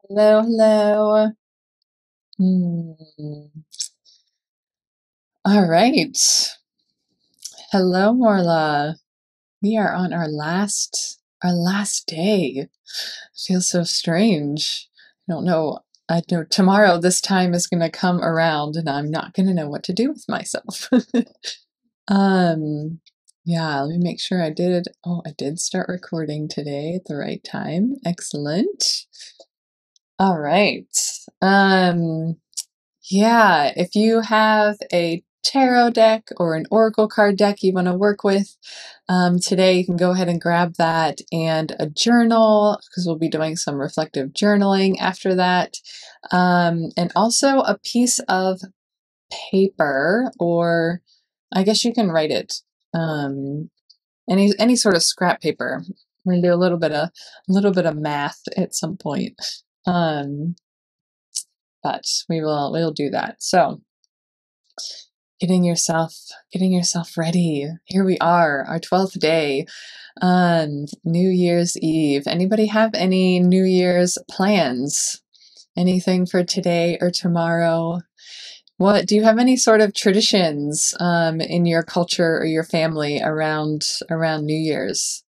Hello, hello. Hmm. All right. Hello, Morla. We are on our last day. It feels so strange. I don't know. I know tomorrow this time is gonna come around and I'm not gonna know what to do with myself. Um, yeah, let me make sure I did start recording today at the right time. Excellent. All right. Um, Yeah, if you have a tarot deck or an oracle card deck you want to work with today, you can go ahead and grab that and a journal because we'll be doing some reflective journaling after that. And also a piece of paper, or I guess you can write it. Um, any sort of scrap paper. We're gonna do a little bit of math at some point. Um, but we'll do that. So getting yourself ready. Here we are, our 12th day on New Year's Eve. Anybody have any New Year's plans? Anything for today or tomorrow? What do you have any sort of traditions in your culture or your family around New Year's?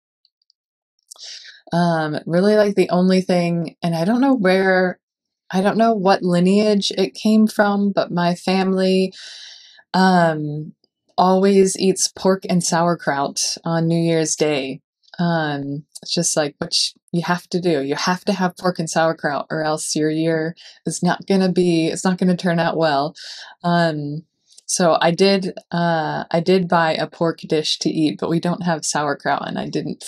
Really like the only thing, and I don't know what lineage it came from, but my family um, always eats pork and sauerkraut on New Year's Day. It's just like what you have to do. You have to have pork and sauerkraut, or else your year is not gonna be. It's not gonna turn out well. Um, so I did buy a pork dish to eat, but we don't have sauerkraut, and I didn't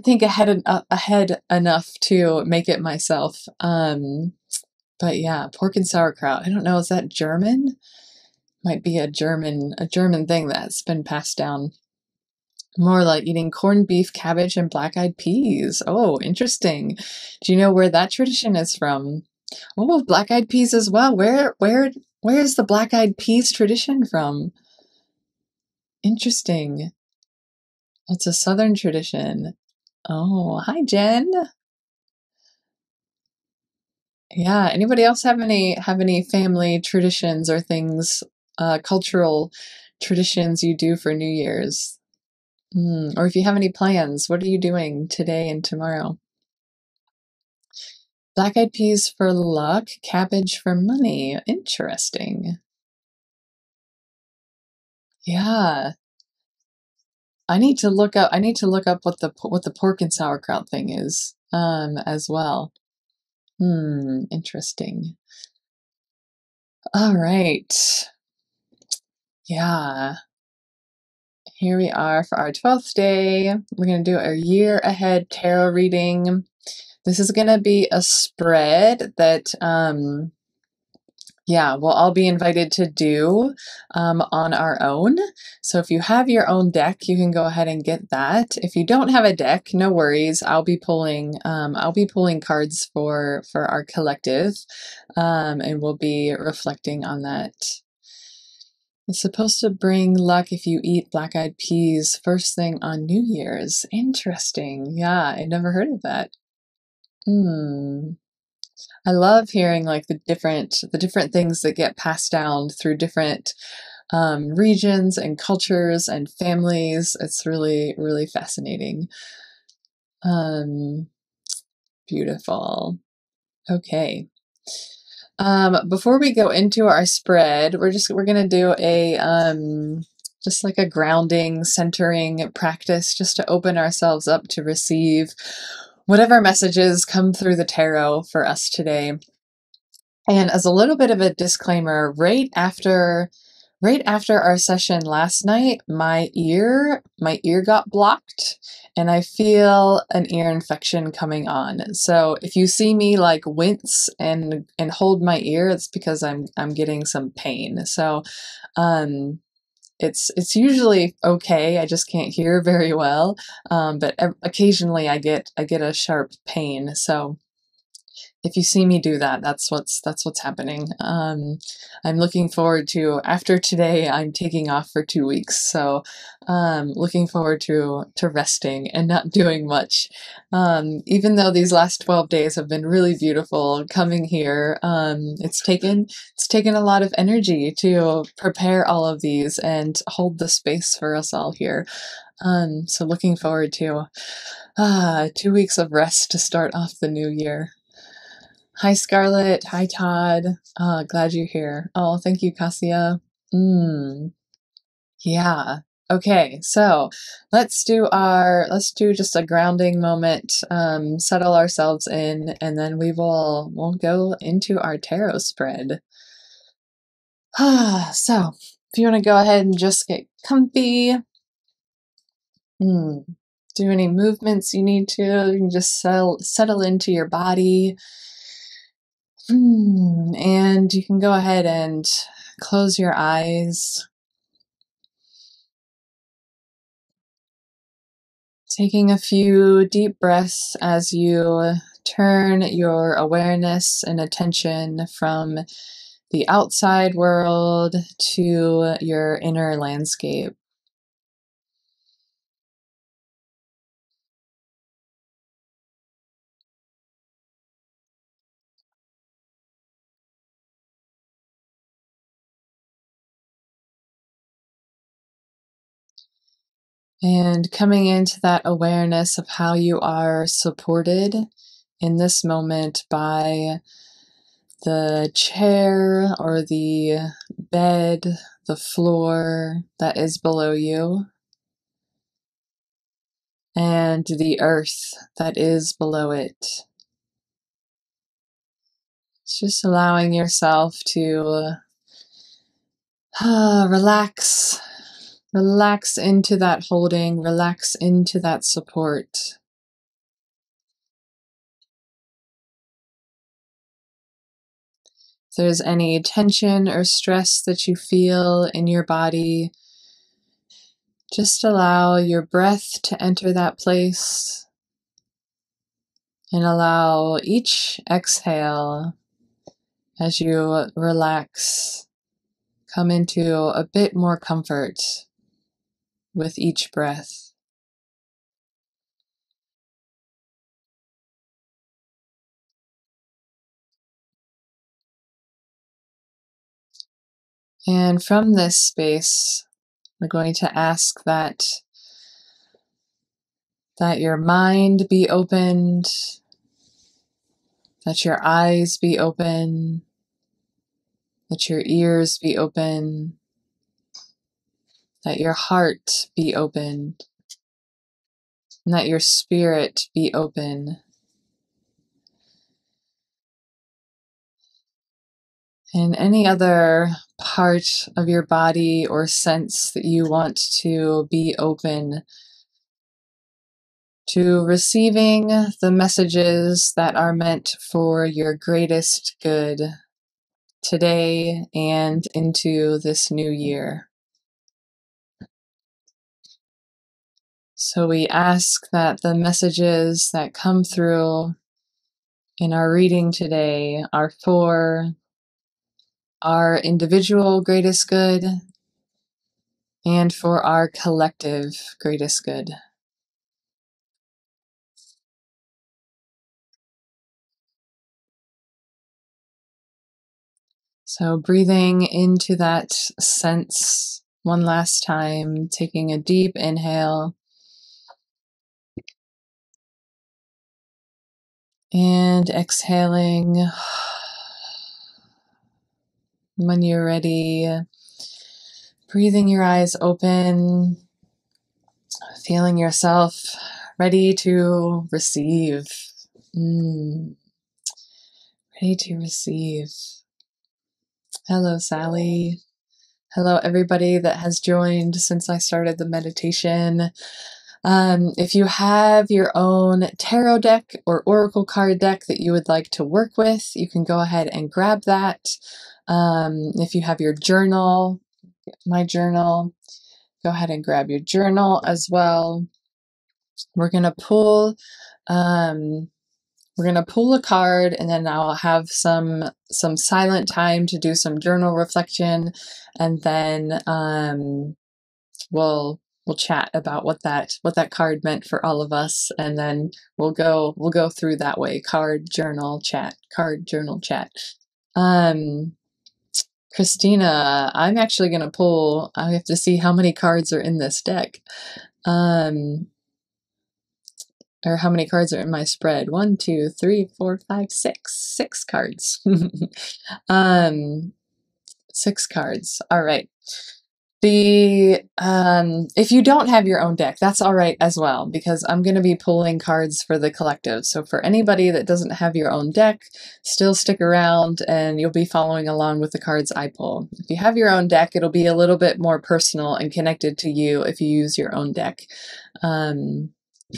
think ahead enough to make it myself. But yeah, pork and sauerkraut. I don't know. Is that German? Might be a German thing that's been passed down. More like eating corned beef, cabbage, and black-eyed peas. Oh, interesting. Do you know where that tradition is from? Oh, black-eyed peas as well. Where is the black-eyed peas tradition from? Interesting. It's a Southern tradition. Oh, hi, Jen. Yeah. Anybody else have any family traditions or things, cultural traditions you do for New Year's? Or if you have any plans, what are you doing today and tomorrow? Black-eyed peas for luck, cabbage for money. Interesting. Yeah. I need to look up what the pork and sauerkraut thing is, as well. Interesting. All right. Yeah. Here we are for our 12th day. We're going to do a year ahead tarot reading. This is going to be a spread that, yeah, we'll all be invited to do on our own. So if you have your own deck, you can go ahead and get that. If you don't have a deck, no worries. I'll be pulling cards for our collective, and we'll be reflecting on that. It's supposed to bring luck if you eat black-eyed peas first thing on New Year's. Interesting. Yeah, I never heard of that. Hmm. I love hearing like the different things that get passed down through different regions and cultures and families. It's really, really fascinating. Um, Beautiful. Okay. Before we go into our spread, we're gonna do a just like a grounding, centering practice, just to open ourselves up to receive whatever messages come through the tarot for us today. And as a little bit of a disclaimer, right after our session last night, my ear got blocked and I feel an ear infection coming on. So if you see me like wince and hold my ear, it's because I'm getting some pain. So um it's usually okay. I just can't hear very well. But occasionally I get a sharp pain. So If you see me do that, that's what's happening. I'm looking forward to, after today, I'm taking off for 2 weeks. So looking forward to resting and not doing much. Even though these last 12 days have been really beautiful, coming here, it's taken a lot of energy to prepare all of these and hold the space for us all here. So looking forward to 2 weeks of rest to start off the new year. Hi, Scarlett. Hi, Todd. Glad you're here. Oh, thank you, Cassia. Yeah. Okay, so let's do just a grounding moment, settle ourselves in, and then we'll go into our tarot spread. So if you want to go ahead and just get comfy, do any movements you need to, you can just settle into your body. And you can go ahead and close your eyes, taking a few deep breaths as you turn your awareness and attention from the outside world to your inner landscape. And coming into that awareness of how you are supported in this moment by the chair or the bed, the floor that is below you, and the earth that is below it. It's just allowing yourself to relax into that holding, relax into that support. If there's any tension or stress that you feel in your body, just allow your breath to enter that place and allow each exhale as you relax, come into a bit more comfort with each breath. And from this space, we're going to ask that your mind be opened, that your eyes be open, that your ears be open, that your heart be opened, and that your spirit be open. And any other part of your body or sense that you want to be open to receiving the messages that are meant for your greatest good today and into this new year. So we ask that the messages that come through in our reading today are for our individual greatest good and for our collective greatest good. So breathing into that sense one last time, taking a deep inhale and exhaling. When you're ready, breathing your eyes open, feeling yourself ready to receive. Ready to receive. Hello, Sally. Hello, everybody that has joined since I started the meditation. If you have your own tarot deck or oracle card deck that you would like to work with, you can go ahead and grab that. If you have your journal, my journal, go ahead and grab your journal as well. We're going to pull we're gonna pull a card, and then I'll have some silent time to do some journal reflection, and then we'll chat about what that card meant for all of us, and then we'll go through that way. Card, journal, chat. Card, journal, chat. Christina, I'm actually gonna pull. I have to see how many cards are in this deck. Or how many cards are in my spread? 1, 2, 3, 4, 5, 6. 6 cards. 6 cards. All right. If you don't have your own deck, that's all right as well, because I'm going to be pulling cards for the collective. So for anybody that doesn't have your own deck, still stick around and you'll be following along with the cards I pull. If you have your own deck, it'll be a little bit more personal and connected to you if you use your own deck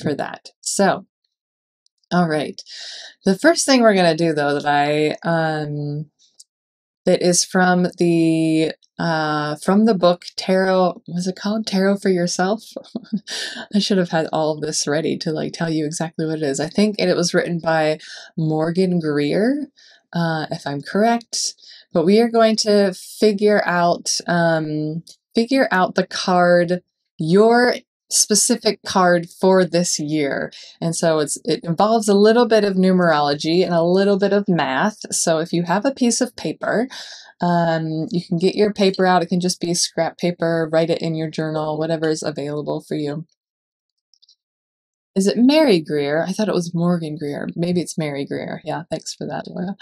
for that. So, all right. The first thing we're going to do, though, that is from the book Tarot. Was it called Tarot for Yourself? I should have had all of this ready to like tell you exactly what it is. I think it was written by Morgan Greer, if I'm correct. But we are going to figure out the card, your specific card for this year. And so it involves a little bit of numerology and a little bit of math. So if you have a piece of paper, you can get your paper out. It can just be scrap paper, write it in your journal, whatever is available for you. Is it Mary Greer? I thought it was Morgan Greer. Maybe it's Mary Greer. Yeah, thanks for that, Laura.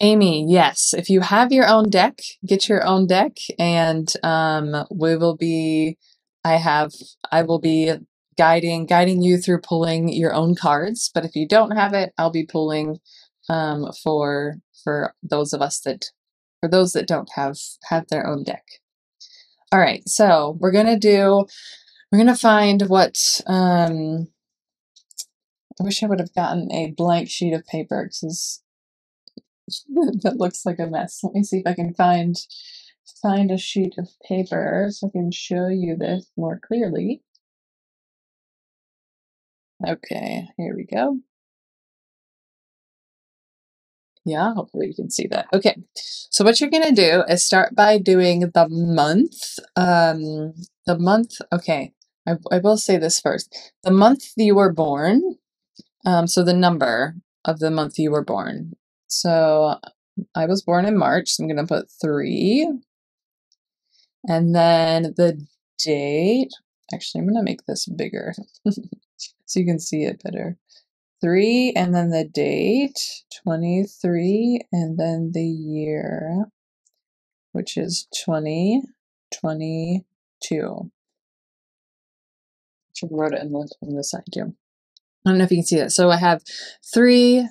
Amy, yes, if you have your own deck, get your own deck, and I will be guiding you through pulling your own cards. But if you don't have it, I'll be pulling for those that don't have their own deck. All right, so we're gonna find what I wish I would have gotten a blank sheet of paper, because that looks like a mess. Let me see if I can find a sheet of paper so I can show you this more clearly. Okay, here we go. Yeah, hopefully you can see that. Okay, so what you're gonna do is start by doing the month. Okay, I will say this first. The month you were born, so the number of the month you were born. So I was born in March, so I'm going to put 3. And then the date. Actually, I'm going to make this bigger so you can see it better. 3, and then the date, 23, and then the year, which is 2022. I wrote it in the side too. I don't know if you can see that. So I have 3,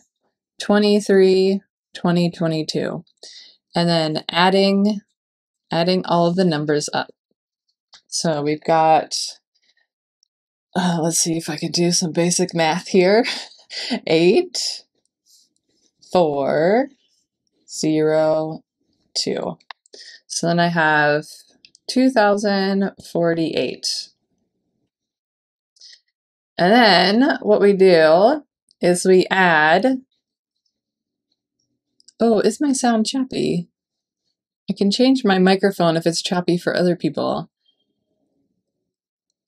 23, 2022, and then adding all of the numbers up. So we've got, let's see if I can do some basic math here. 8, 4, 0, 2. So then I have 2048. And then what we do is we add, oh, is my sound choppy? I can change my microphone if it's choppy for other people.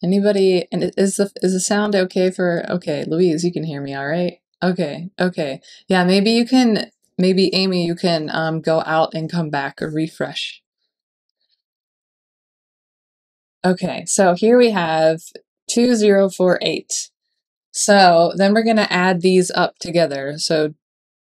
Anybody, and is the sound okay okay, Louise, you can hear me all right? Okay. Yeah, maybe Amy, you can go out and come back or refresh. Okay, so here we have 2048. So then we're going to add these up together. So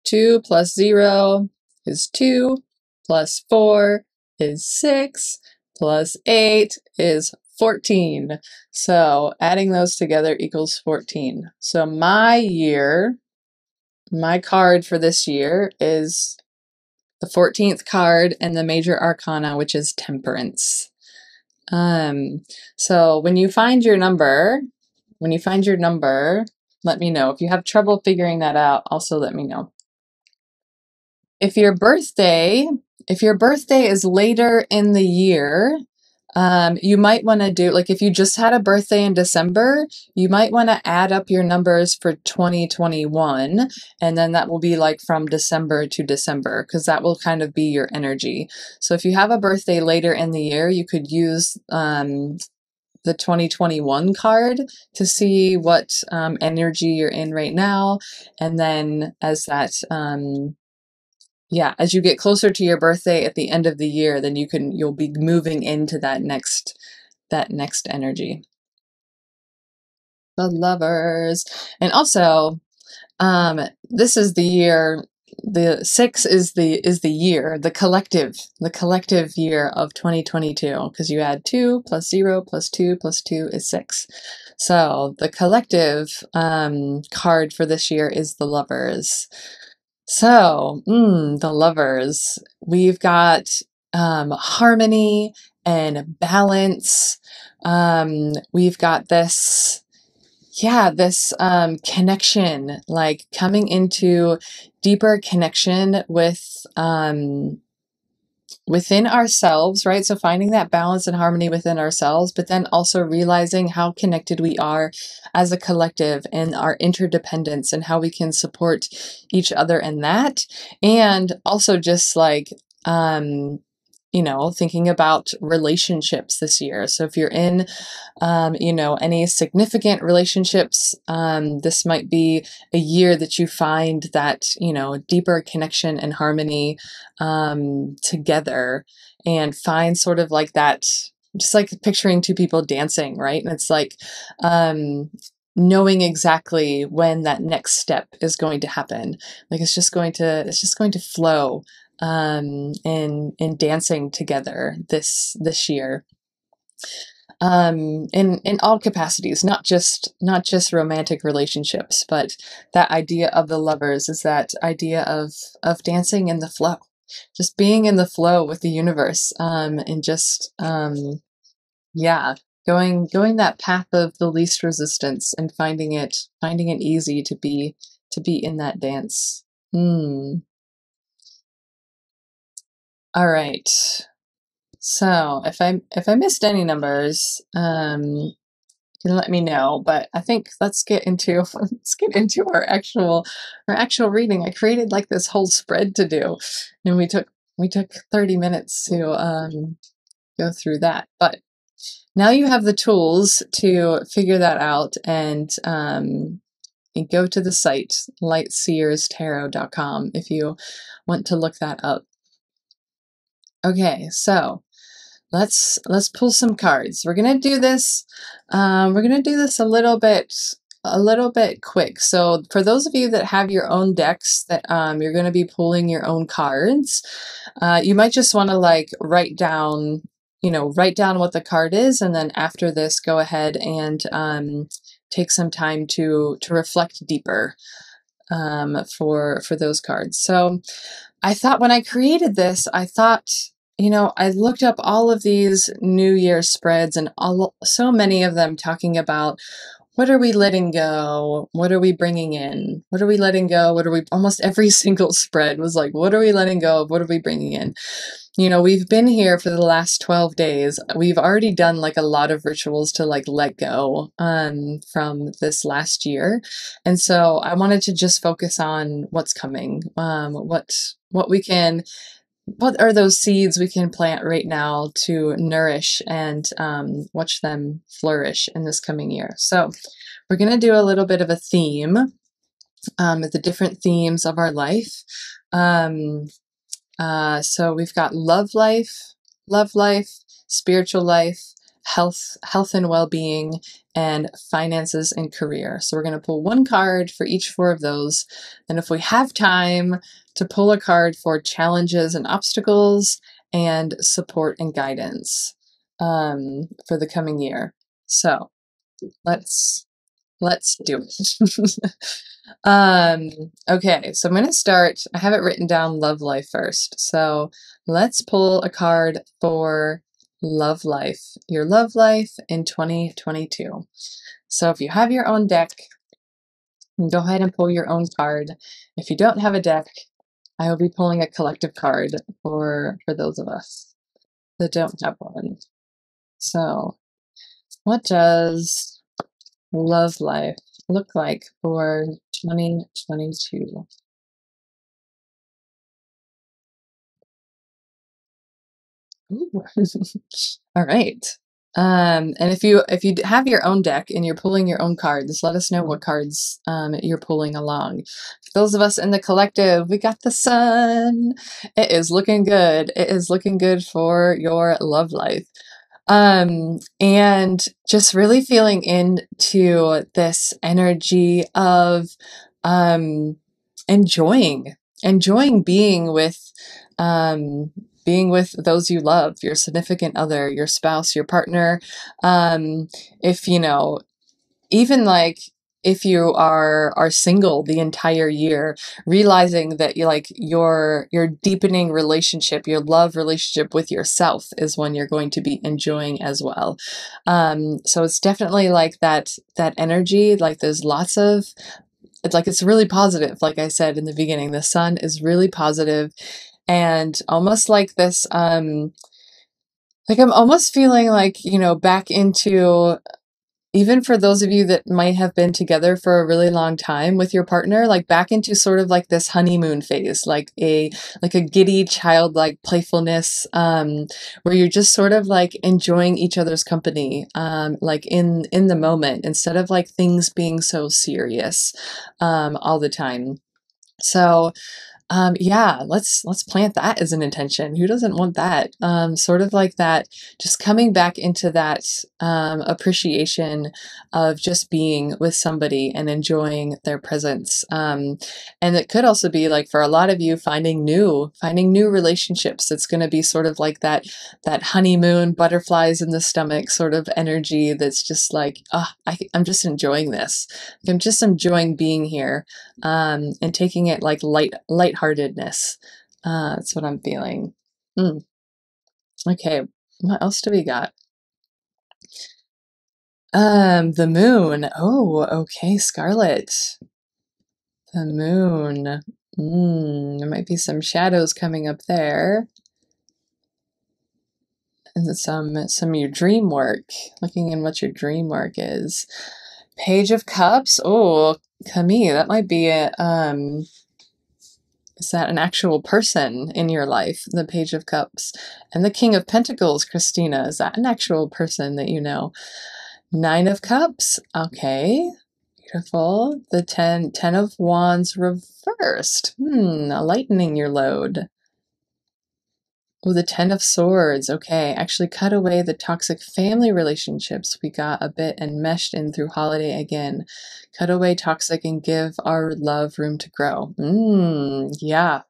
2 plus 0 is 2, plus 4 is 6, plus 8 is 14. So adding those together equals 14. So my card for this year is the 14th card in the major arcana, which is Temperance. So when you find your number, let me know. If you have trouble figuring that out, also let me know. If your birthday is later in the year, You might want to do, like, if you just had a birthday in December, you might want to add up your numbers for 2021, and then that will be like from December to December, because that will kind of be your energy. So if you have a birthday later in the year, you could use the 2021 card to see what energy you're in right now, and then as that yeah, as you get closer to your birthday at the end of the year, then you'll be moving into that next energy. The Lovers. And also, this is the year, the 6 is the year, the collective year of 2022, because you add 2 plus 0 plus 2 plus 2 is 6. So the collective card for this year is the Lovers. So, the Lovers, we've got harmony and balance. We've got this, this connection, like coming into deeper connection with within ourselves, right? So finding that balance and harmony within ourselves, but then also realizing how connected we are as a collective and our interdependence and how we can support each other in that. And also just like, thinking about relationships this year. So if you're in, any significant relationships, this might be a year that you find that, deeper connection and harmony together, and find sort of like that, just like picturing two people dancing, right? And it's like, knowing exactly when that next step is going to happen. Like it's just going to flow in dancing together this year, in all capacities, not just romantic relationships, but that idea of the Lovers is that idea of dancing in the flow, just being in the flow with the universe, and just going that path of the least resistance and finding it easy to be in that dance. All right. So if I missed any numbers, you can let me know. But I think let's get into our actual reading. I created like this whole spread to do, and we took 30 minutes to go through that. But now you have the tools to figure that out, and go to the site lightseerstarot.com if you want to look that up. Okay, so let's pull some cards. We're gonna do this. We're gonna do this a little bit quick. So for those of you that have your own decks that you're gonna be pulling your own cards, you might just want to like write down what the card is, and then after this, go ahead and take some time to reflect deeper for those cards. So I thought when I created this, I looked up all of these New Year spreads, and so many of them talking about what are we letting go? What are we bringing in? What are we letting go? Almost every single spread was like, what are we letting go of? What are we bringing in? We've been here for the last 12 days. We've already done like a lot of rituals to like let go from this last year. And so I wanted to just focus on what's coming, what are those seeds we can plant right now to nourish and watch them flourish in this coming year. So we're going to do a little bit of a theme, the different themes of our life. So we've got love life, spiritual life, health and well-being, and finances and career. So we're going to pull one card for each 4 of those. And if we have time, to pull a card for challenges and obstacles and support and guidance for the coming year. So let's do it. Okay, so I'm going to start. I have it written down love life first. So let's pull a card for love life, your love life in 2022. So if you have your own deck, go ahead and pull your own card. If you don't have a deck, I will be pulling a collective card for those of us that don't have one. So what does love life look like for 2022? Ooh. All right. And if you have your own deck and you're pulling your own cards, let us know what cards you're pulling along. For those of us in the collective, we got the sun. It is looking good. It is looking good for your love life. And just really feeling into this energy of enjoying being with those you love, your significant other, your spouse, your partner. If you know, even like if you are single the entire year, realizing that your deepening relationship, your love relationship with yourself is one you're going to be enjoying as well. So it's definitely like that energy. Like there's lots of it's really positive. Like I said in the beginning, the sun is really positive and almost like this like I'm almost feeling like, back into, even for those of you that might have been together for a really long time with your partner, like back into sort of like this honeymoon phase, like a giddy childlike playfulness, where you're just sort of like enjoying each other's company, like in the moment, instead of like things being so serious all the time. So yeah, let's plant that as an intention. Who doesn't want that? Sort of like that, just coming back into that appreciation of just being with somebody and enjoying their presence. And it could also be like for a lot of you finding new relationships. It's going to be sort of like that honeymoon, butterflies in the stomach sort of energy. That's just like, I'm just enjoying this. I'm just enjoying being here, and taking it like lightheartedness. That's what I'm feeling. Okay, what else do we got? The moon. Oh, okay, Scarlet. The moon. There might be some shadows coming up there. And some of your dream work. Looking in what your dream work is. Page of Cups. Oh, Camille, that might be a is that an actual person in your life? The Page of Cups. And the King of Pentacles, Christina. Is that an actual person that you know? Nine of Cups. Okay. Beautiful. The 10 of Wands reversed. Lightening your load. Oh, the 10 of Swords. Okay. Actually cut away the toxic family relationships we got a bit enmeshed in through holiday again. Cut away toxic and give our love room to grow. Yeah.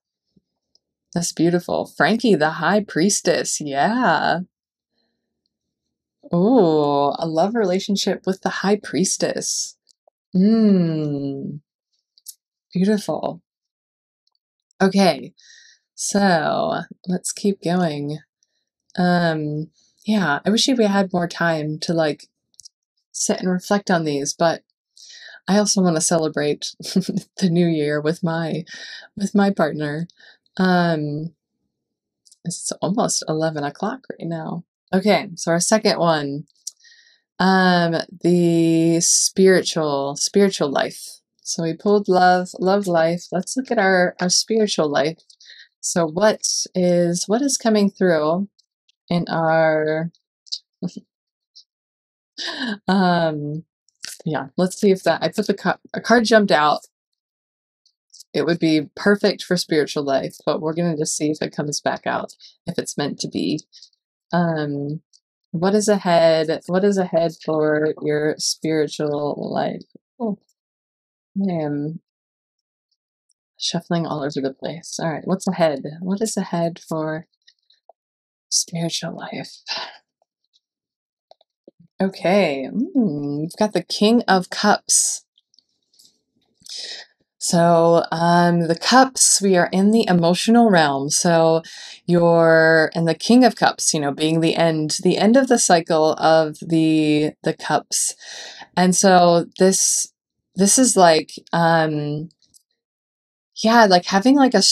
That's beautiful. Frankie, the High Priestess. Yeah. Oh, a love relationship with the High Priestess. Beautiful. Okay. So let's keep going. Yeah, I wish we had more time to like sit and reflect on these, but I also want to celebrate the new year with my partner. It's almost 11 o'clock right now. Okay, so our second one, the spiritual life. So we pulled love life. Let's look at our spiritual life. So what is coming through in our yeah, let's see if that I put a card jumped out. It would be perfect for spiritual life, but we're going to just see if it comes back out, if it's meant to be. What is ahead for your spiritual life? Oh, man, shuffling all over the place. All right, what's ahead? What is ahead for spiritual life? Okay, we've got the King of Cups. So, the cups, we are in the emotional realm. So and the King of Cups, being the end of the cycle of the cups. And so this is like, yeah, like having like a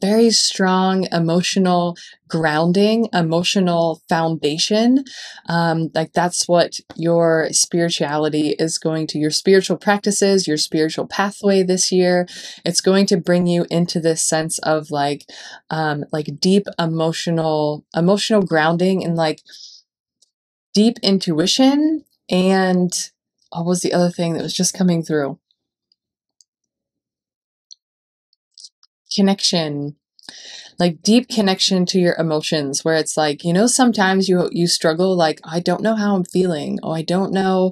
very strong emotional grounding, emotional foundation. Like that's what your spirituality is going to, your spiritual practices, your spiritual pathway this year. It's going to bring you into this sense of like deep emotional grounding and like deep intuition. And what was the other thing that was just coming through? Connection, like deep connection to your emotions, where it's like, you know, sometimes you struggle, like, I don't know how I'm feeling. Oh, I don't know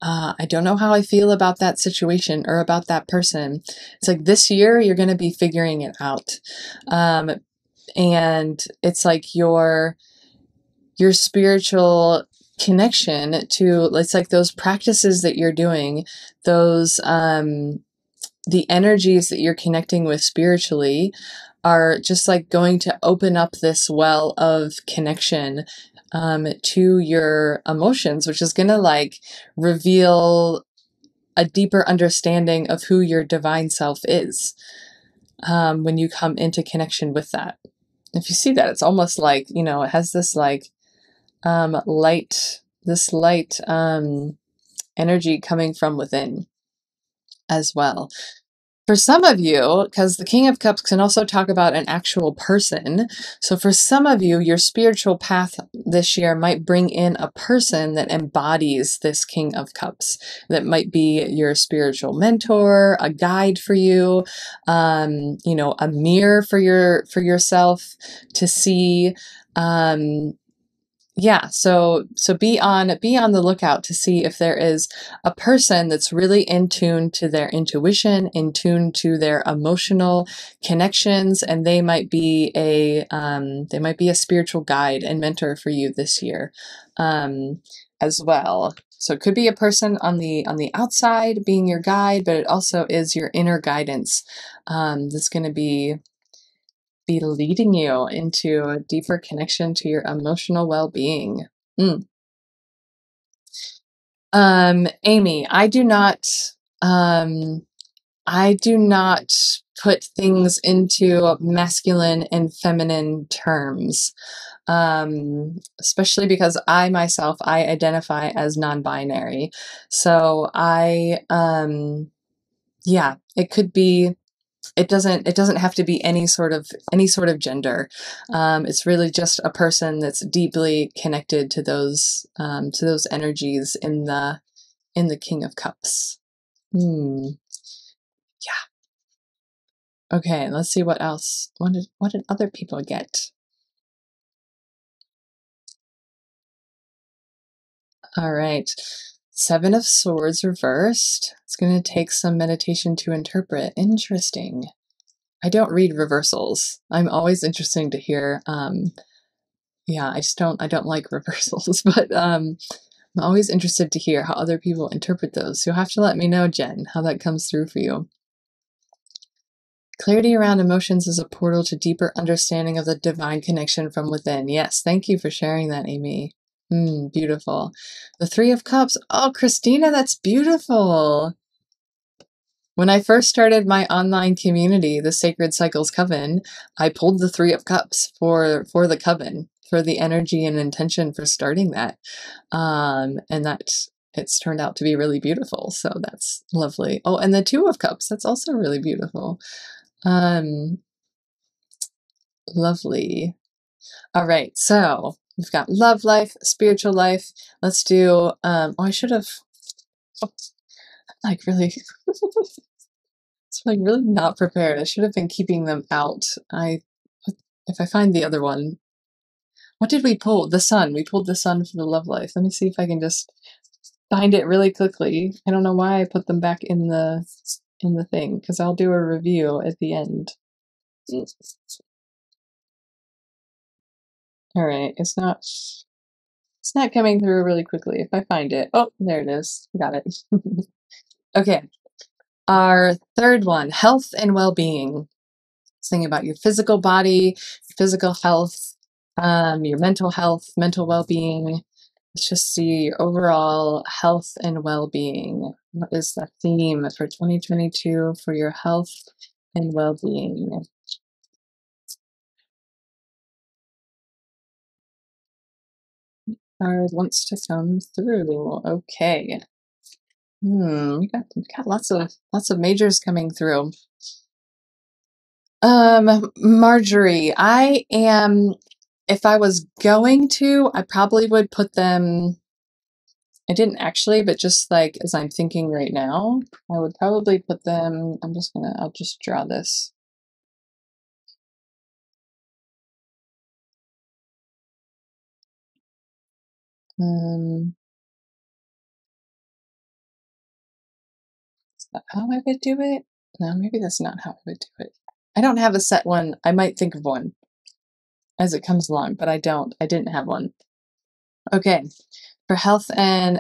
how I feel about that situation or about that person. It's like this year you're going to be figuring it out. And it's like your spiritual connection to, it's like those practices that you're doing, those the energies that you're connecting with spiritually are just like going to open up this well of connection to your emotions, which is going to like reveal a deeper understanding of who your divine self is when you come into connection with that. If you see that, it's almost like, you know, it has this like light energy coming from within as well. For some of you, because the King of Cups can also talk about an actual person. So for some of you, your spiritual path this year might bring in a person that embodies this King of Cups. That might be your spiritual mentor, a guide for you, you know, a mirror for yourself to see. Yeah, so be on the lookout to see if there is a person that's really in tune to their intuition, in tune to their emotional connections, and they might be a spiritual guide and mentor for you this year, as well. So it could be a person on the outside being your guide, but it also is your inner guidance that's going to be leading you into a deeper connection to your emotional well-being. Amy, I do not put things into masculine and feminine terms. Especially because I myself, I identify as non-binary. So yeah, it could be, it doesn't have to be any sort of gender. It's really just a person that's deeply connected to those energies in the King of Cups. Yeah. Okay, let's see what else. What did other people get? All right. Seven of Swords reversed. It's going to take some meditation to interpret. Interesting. I don't read reversals. I'm always interested to hear. Yeah, I don't like reversals, but I'm always interested to hear how other people interpret those. You'll have to let me know, Jen, how that comes through for you. Clarity around emotions is a portal to deeper understanding of the divine connection from within. Yes, thank you for sharing that, Amy. Beautiful. The Three of Cups. Oh, Christina, that's beautiful. When I first started my online community, the Sacred Cycles Coven, I pulled the Three of Cups for the coven, for the energy and intention for starting that. And it's turned out to be really beautiful. So that's lovely. Oh, and the Two of Cups, that's also really beautiful. Lovely. All right. So we've got love life, spiritual life. Let's do, I should have, like really, it's like really not prepared. I should have been keeping them out. If I find the other one, what did we pull? The sun. We pulled the sun for the love life. Let me see if I can just find it really quickly. I don't know why I put them back in the thing, because I'll do a review at the end. All right, it's not coming through really quickly. If I find it, oh, there it is. Got it. Okay, our third one, health and well-being. Thinking about your physical body, physical health, your mental health, mental well-being. Let's just see your overall health and well-being. What is the theme for 2022 for your health and well-being. Card wants to come through. Okay. We got lots of majors coming through. Marjorie, if I was going to, I probably would put them, I didn't actually, but just like as I'm thinking right now, I would probably put them, I'll just draw this. Is that how I would do it? No, maybe that's not how I would do it. I don't have a set one. I might think of one as it comes along, but I didn't have one. Okay. For health and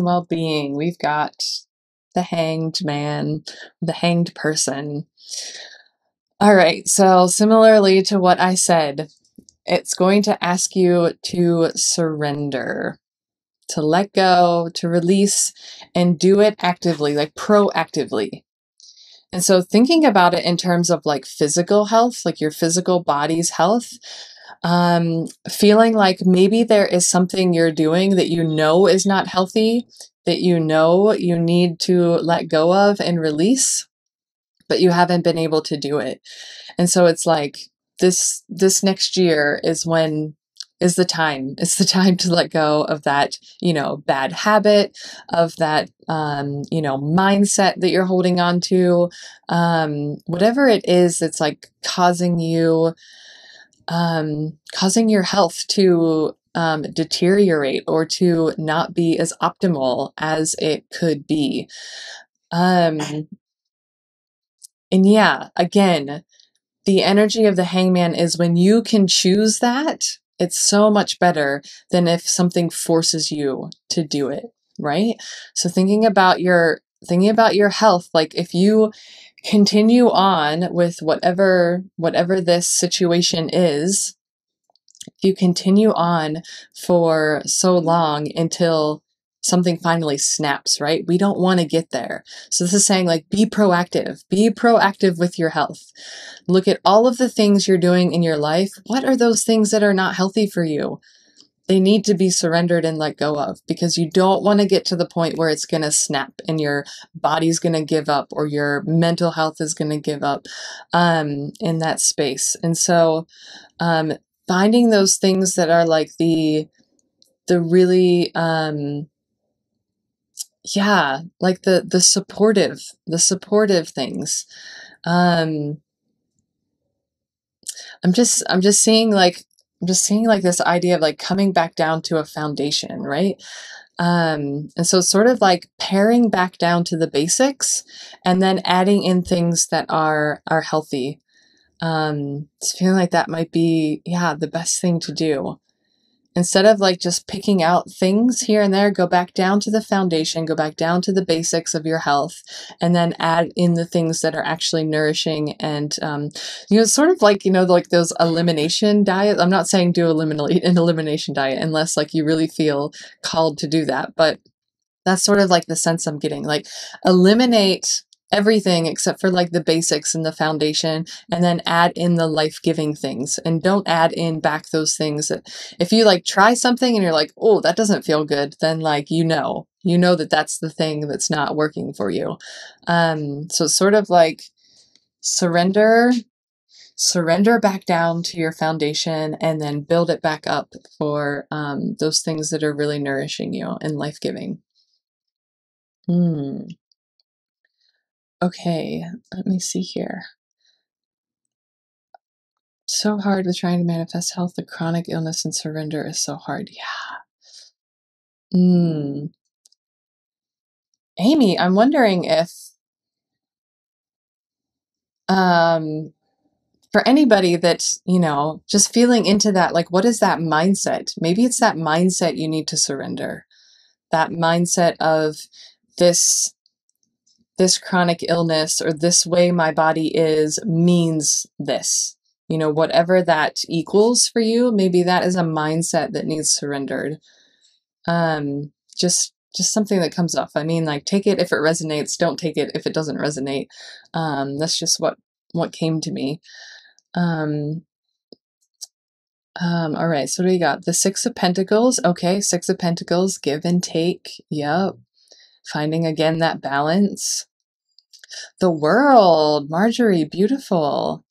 well-being, we've got the hanged man, the hanged person. All right, so similarly to what I said, it's going to ask you to surrender, to let go, to release, and do it actively, like proactively. And so thinking about it in terms of like physical health, like your physical body's health, feeling like maybe there is something you're doing that you know is not healthy, that you know you need to let go of and release, but you haven't been able to do it. And so it's like this next year is the time. It's the time to let go of that, bad habit, of that, mindset that you're holding on to, whatever it is that's like causing your health to deteriorate or to not be as optimal as it could be. And yeah, again, the energy of the hangman is when you can choose that, it's so much better than if something forces you to do it, right? So thinking about your health, like if you continue on with whatever this situation is, if you continue on for so long until something finally snaps, right? We don't want to get there. So this is saying like, be proactive with your health. Look at all of the things you're doing in your life. What are those things that are not healthy for you? They need to be surrendered and let go of, because you don't want to get to the point where it's going to snap and your body's going to give up or your mental health is going to give up in that space. And so finding those things that are like the really like the supportive things. I'm just seeing like this idea of like coming back down to a foundation, right? And so it's sort of like paring back down to the basics and then adding in things that are healthy. It's feeling like that might be, the best thing to do. Instead of like just picking out things here and there, go back down to the foundation, go back down to the basics of your health, and then add in the things that are actually nourishing. And, sort of like, like those elimination diets. I'm not saying do an elimination diet unless like you really feel called to do that. But that's sort of like the sense I'm getting, like eliminate everything except for like the basics and the foundation, and then add in the life-giving things, and don't add in back those things that if you like try something and you're like, oh, that doesn't feel good, then like, that that's the thing that's not working for you. So sort of like surrender back down to your foundation and then build it back up for those things that are really nourishing you and life-giving. Okay, let me see here. So hard with trying to manifest health. The chronic illness and surrender is so hard. Yeah. Amy, I'm wondering if, for anybody that's, just feeling into that, like, what is that mindset? Maybe it's that mindset you need to surrender. That mindset of this chronic illness or this way my body is means this. Whatever that equals for you, maybe that is a mindset that needs surrendered. Just something that comes off. I mean, like, take it if it resonates, don't take it if it doesn't resonate. That's just what what came to me. All right, so what do we got? The Six of Pentacles. Okay, Six of Pentacles, give and take. Yep. Finding again that balance. The World, Marjorie, beautiful.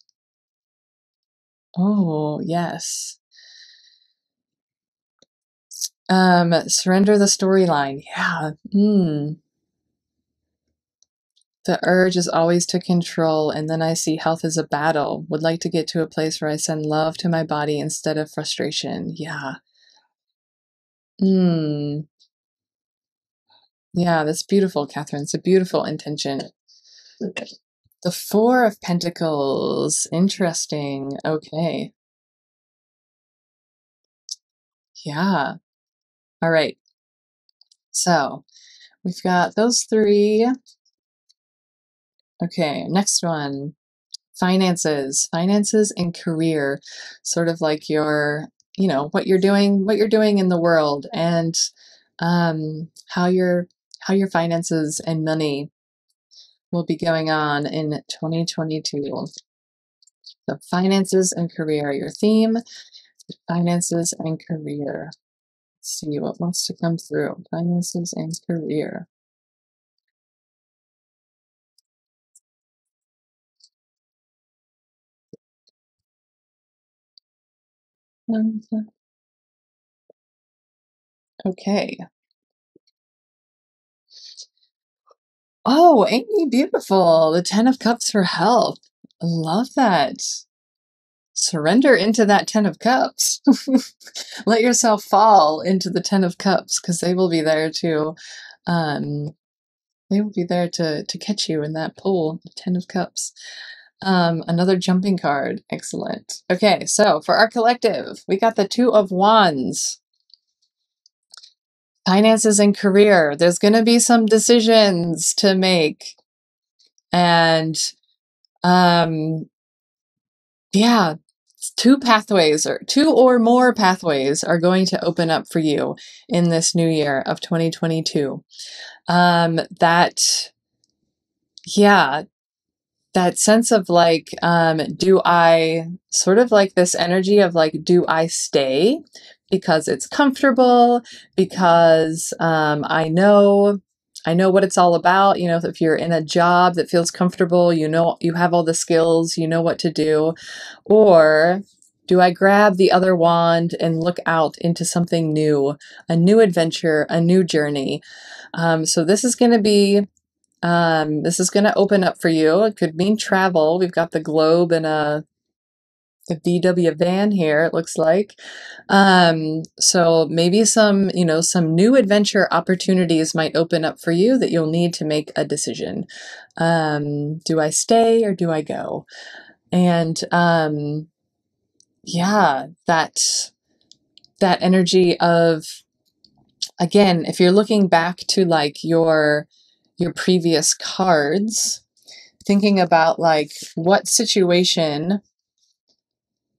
Oh, yes. Surrender the storyline. Yeah. The urge is always to control, and then I see health as a battle. Would like to get to a place where I send love to my body instead of frustration. Yeah. Yeah, that's beautiful, Catherine. It's a beautiful intention. The Four of Pentacles. Interesting. Okay. Yeah. All right. So we've got those three. Okay, next one. Finances and career, sort of like your, what you're doing in the world, and how your finances and money will be going on in 2022. So finances and career, your theme, finances and career. Let's see what wants to come through. Finances and career. Okay. Oh, ain't he beautiful? The Ten of Cups for health. I love that. Surrender into that Ten of Cups. Let yourself fall into the Ten of Cups, because they will be there to catch you in that pool, the Ten of Cups. Another jumping card. Excellent. Okay, so for our collective, we got the Two of Wands. Finances and career. There's going to be some decisions to make. And yeah, two or more pathways are going to open up for you in this new year of 2022. That sense of like, do I, sort of like this energy of like, do I stay because it's comfortable, because I know what it's all about. If you're in a job that feels comfortable, you have all the skills, you know what to do. Or do I grab the other wand and look out into something new, a new adventure, a new journey? So this is going to open up for you. It could mean travel. We've got the globe and a VW van here, it looks like. So maybe some new adventure opportunities might open up for you that you'll need to make a decision. Do I stay or do I go? And that energy of, again, if you're looking back to like your previous cards, thinking about like what situation,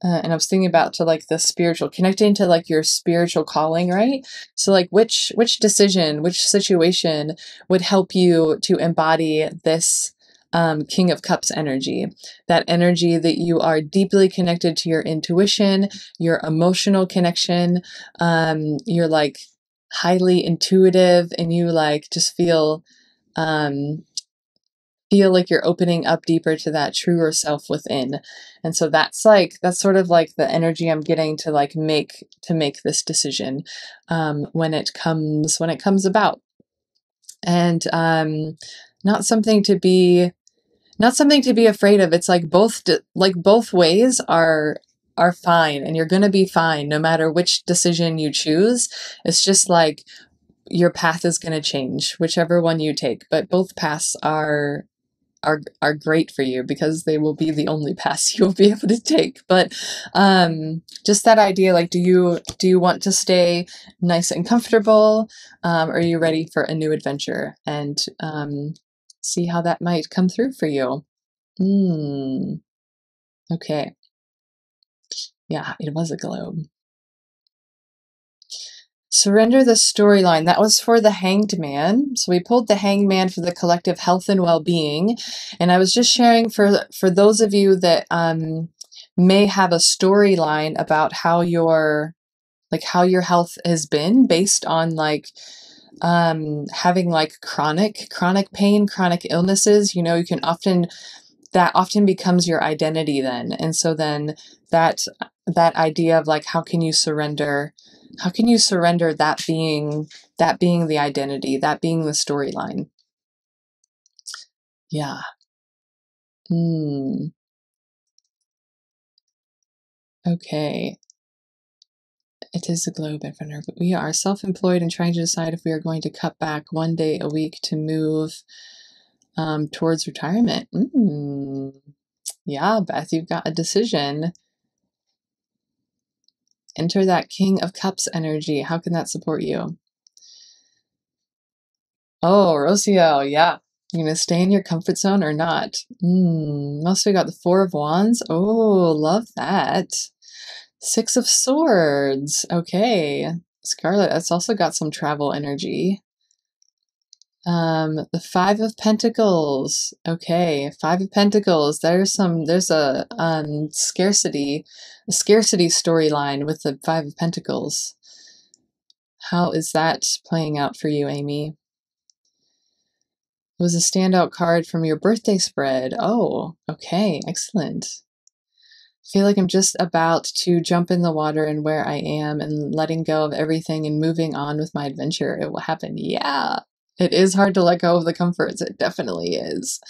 and I was thinking about to like the spiritual, connecting to like your spiritual calling, right? So like which decision, which situation would help you to embody this King of Cups energy, that energy that you are deeply connected to your intuition, your emotional connection, you're like highly intuitive, and you like just feel like you're opening up deeper to that truer self within. And so that's sort of like the energy I'm getting to like make this decision when it comes about. And not something to be afraid of. It's like both ways are fine, and you're going to be fine no matter which decision you choose. It's just like your path is going to change whichever one you take, but both paths are great for you, because they will be the only paths you'll be able to take. But just that idea, like, do you want to stay nice and comfortable, or are you ready for a new adventure? And see how that might come through for you. Okay. Yeah, it was a globe. Surrender the storyline. That was for the Hanged Man. So we pulled the Hanged Man for the collective health and well-being. And I was just sharing for those of you that may have a storyline about how your health has been based on having chronic pain, chronic illnesses. You can that often becomes your identity then. And so then that idea of how can you surrender that being the identity, that being the storyline. Yeah. Okay. It is a globe in front of her, but we are self-employed and trying to decide if we are going to cut back 1 day a week to move towards retirement. Yeah, Beth, you've got a decision. Enter that King of Cups energy. How can that support you? Oh, Rocio, yeah. You gonna stay in your comfort zone or not? Also got the Four of Wands. Oh, love that. Six of Swords. Okay. Scarlet, that's also got some travel energy. The Five of Pentacles. Okay, Five of Pentacles. There's a scarcity storyline with the Five of Pentacles. How is that playing out for you, Amy? It was a standout card from your birthday spread. Oh, okay, excellent. I feel like I'm just about to jump in the water and where I am and letting go of everything and moving on with my adventure. It will happen. Yeah. It is hard to let go of the comforts. It definitely is.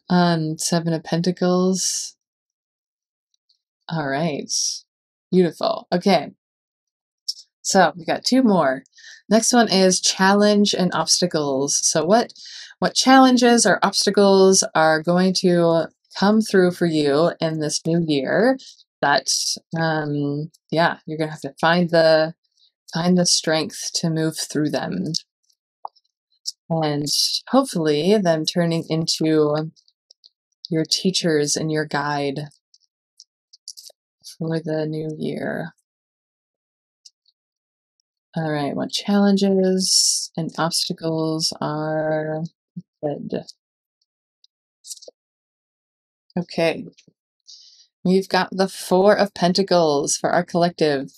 Seven of Pentacles. All right. Beautiful. Okay. So we got two more. Next one is challenge and obstacles. So what challenges or obstacles are going to come through for you in this new year that, yeah, you're going to have to find the strength to move through them. And hopefully them turning into your teachers and your guide for the new year. All right, what challenges and obstacles are good? Okay, we've got the Four of Pentacles for our collective.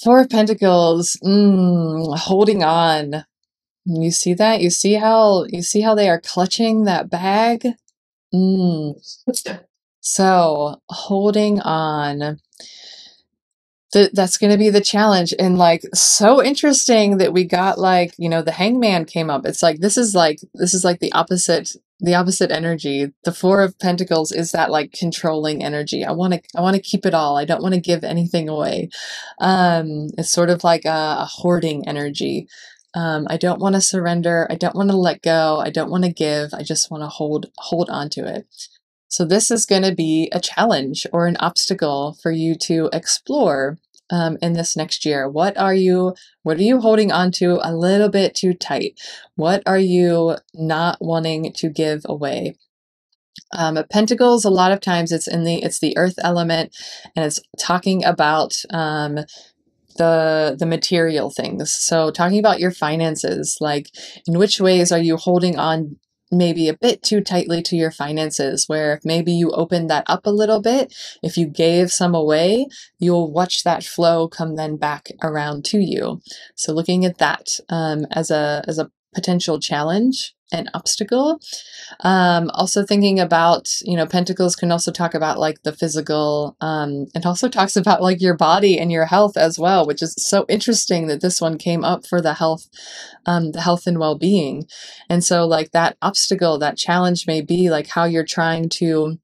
Four of Pentacles, holding on. You see that? You see how they are clutching that bag? So holding on. That's going to be the challenge. And so interesting that we got the Hangman came up. It's this is the opposite energy. The Four of Pentacles is that controlling energy. I want to keep it all. I don't want to give anything away. It's sort of like a hoarding energy. I don't want to surrender. I don't want to let go. I don't want to give. I just want to hold on to it. So this is going to be a challenge or an obstacle for you to explore in this next year. What are you holding on to a little bit too tight? What are you not wanting to give away? Pentacles, a lot of times it's the earth element, and it's talking about the material things. So talking about your finances, in which ways are you holding on maybe a bit too tightly to your finances, where if maybe you open that up a little bit, if you gave some away, you'll watch that flow come then back around to you. So looking at that as a potential challenge and obstacle. Also thinking about, Pentacles can also talk about the physical, and also talks about your body and your health as well, which is so interesting that this one came up for the health and well-being. And so that obstacle, that challenge may be how you're trying to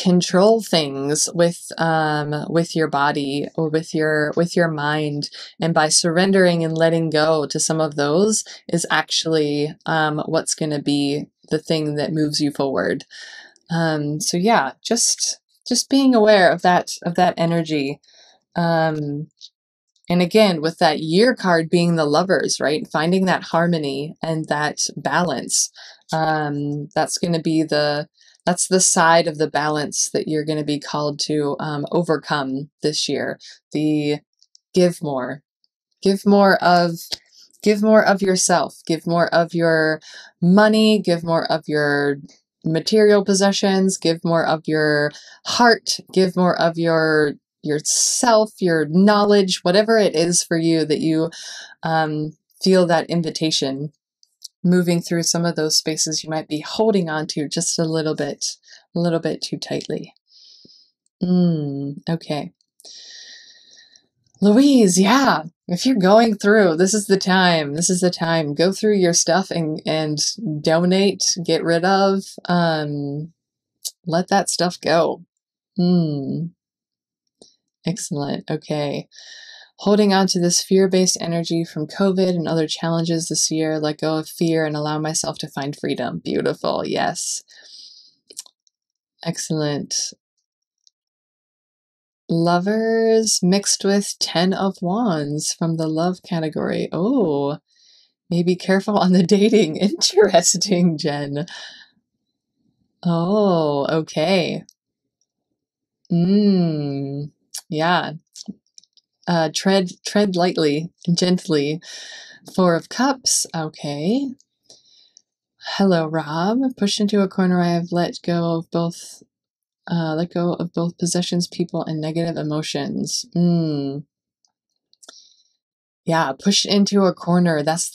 control things with your body or with your mind, and by surrendering and letting go to some of those is actually what's going to be the thing that moves you forward. So yeah, just being aware of that energy. And again, with that year card being the Lovers, right? Finding that harmony and that balance. That's going to be that's the side of the balance that you're going to be called to overcome this year. The give more. Give more of yourself, give more of your money, give more of your material possessions, give more of your heart, give more of yourself, your knowledge, whatever it is for you that you feel that invitation moving through some of those spaces you might be holding on to just a little bit too tightly. Okay. Louise, yeah, if you're going through, this is the time. Go through your stuff and donate, get rid of, let that stuff go. Excellent. Okay. Holding on to this fear-based energy from COVID and other challenges this year, let go of fear and allow myself to find freedom. Beautiful. Yes. Excellent. Lovers mixed with 10 of Wands from the love category. Oh, maybe careful on the dating. Interesting, Jen. Oh, okay. Yeah. Tread lightly, gently. 4 of Cups. Okay. Hello, Rob. Pushed into a corner. I have let go of both possessions, people, and negative emotions. Yeah, pushed into a corner. That's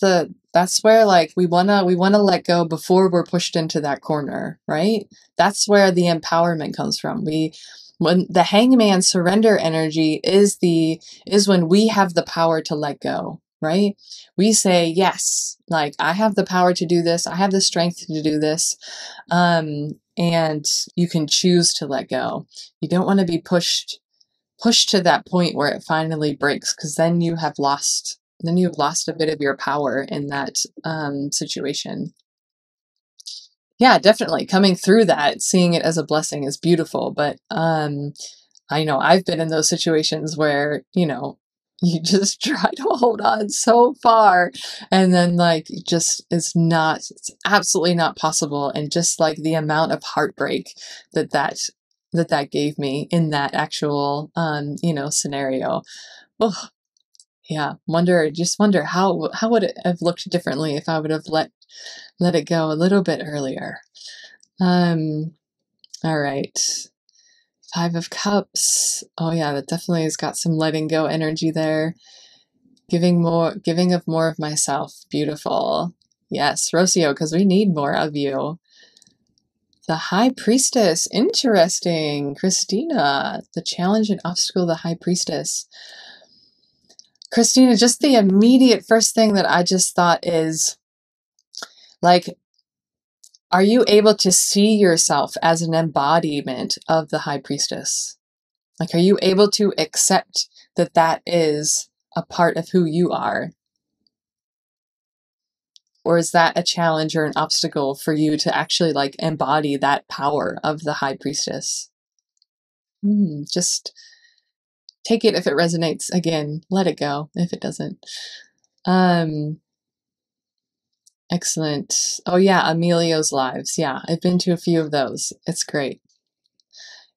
where like we wanna let go before we're pushed into that corner, right? That's where the empowerment comes from. When the hangman surrender energy is when we have the power to let go, right? We say, yes, like I have the power to do this, I have the strength to do this. And you can choose to let go. You don't want to be pushed to that point where it finally breaks, because then you've lost a bit of your power in that situation. Yeah, definitely coming through that, seeing it as a blessing is beautiful. But I know I've been in those situations where, you just try to hold on so far and then like it's absolutely not possible. And just like the amount of heartbreak that gave me in that actual, scenario. Oh, yeah. Wonder how would it have looked differently if I would have let it go a little bit earlier. All right. 5 of Cups. Oh yeah, that definitely has got some letting go energy there. Giving of more of myself. Beautiful. Yes, Rocio, because we need more of you. The High Priestess. Interesting. Christina, the challenge and obstacle of the High Priestess. Christina, just the immediate first thing that I just thought is, like, are you able to see yourself as an embodiment of the High Priestess? Like, are you able to accept that is a part of who you are? Or is that a challenge or an obstacle for you to actually like embody that power of the High Priestess? Just take it if it resonates. Again, let it go if it doesn't. Excellent. Oh yeah, Emilio's lives. Yeah, I've been to a few of those. It's great.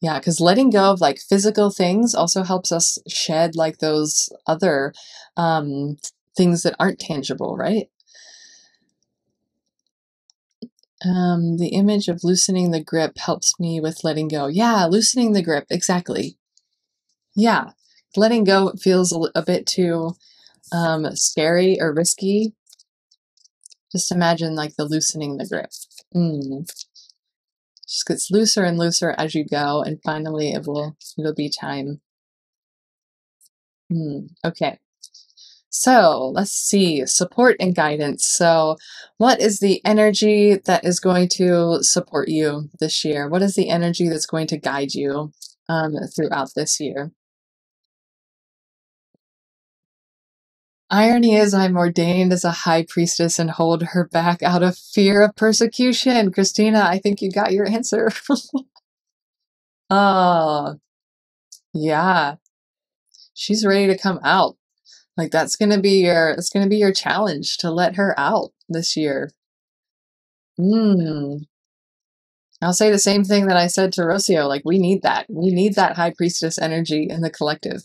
Yeah, because letting go of like physical things also helps us shed like those other things that aren't tangible, right? The image of loosening the grip helps me with letting go. Yeah, loosening the grip. Exactly. Yeah. Letting go feels a bit too scary or risky. Just imagine like the loosening the grip. Just gets looser and looser as you go, and finally it'll be time. Okay. So let's see, support and guidance. So what is the energy that is going to support you this year? What is the energy that's going to guide you throughout this year? Irony is I'm ordained as a high priestess and hold her back out of fear of persecution. Christina, I think you got your answer. Oh, yeah. She's ready to come out. Like that's going to be your challenge, to let her out this year. I'll say the same thing that I said to Rocio. Like we need that. We need that high priestess energy in the collective.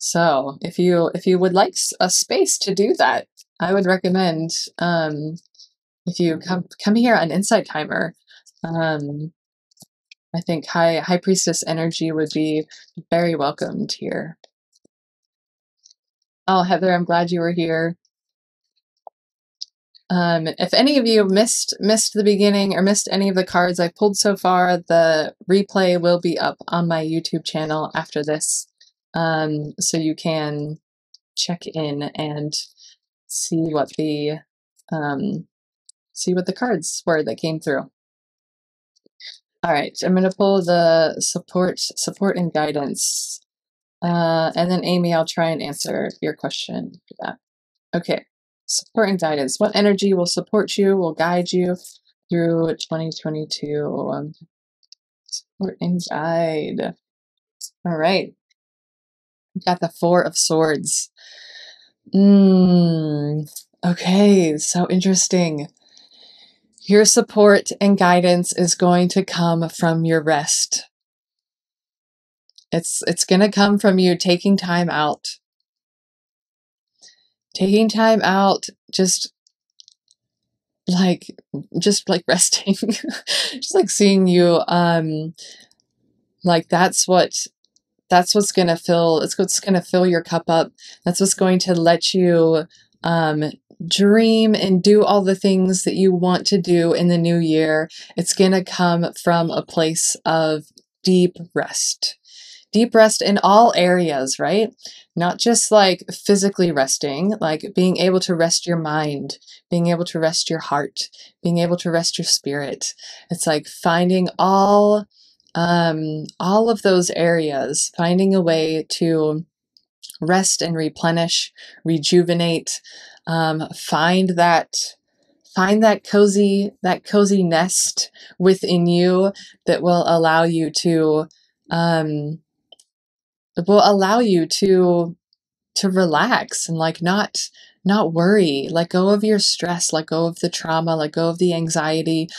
So if you would like a space to do that, I would recommend if you come here on Insight Timer. I think High Priestess energy would be very welcomed here. Oh, Heather, I'm glad you were here. If any of you missed the beginning or missed any of the cards I pulled so far, the replay will be up on my YouTube channel after this, so you can check in and see what the cards were that came through. All right, I'm going to pull the support and guidance, and then Amy, I'll try and answer your question for that. Okay. Support and guidance. What energy will support you, will guide you through 2022? Support and guide. All right. We've got the Four of Swords. Okay, so interesting. Your support and guidance is going to come from your rest. It's going to come from you taking time out. Taking time out, just like resting, just like seeing you, like that's what's gonna fill your cup up. That's what's going to let you dream and do all the things that you want to do in the new year. It's gonna come from a place of deep rest in all areas, right? Not just like physically resting, like being able to rest your mind, being able to rest your heart, being able to rest your spirit. It's like finding all of those areas, finding a way to rest and replenish, rejuvenate, find that cozy nest within you that will allow you to relax and like not worry, let go of your stress, let go of the trauma, let go of the anxiety.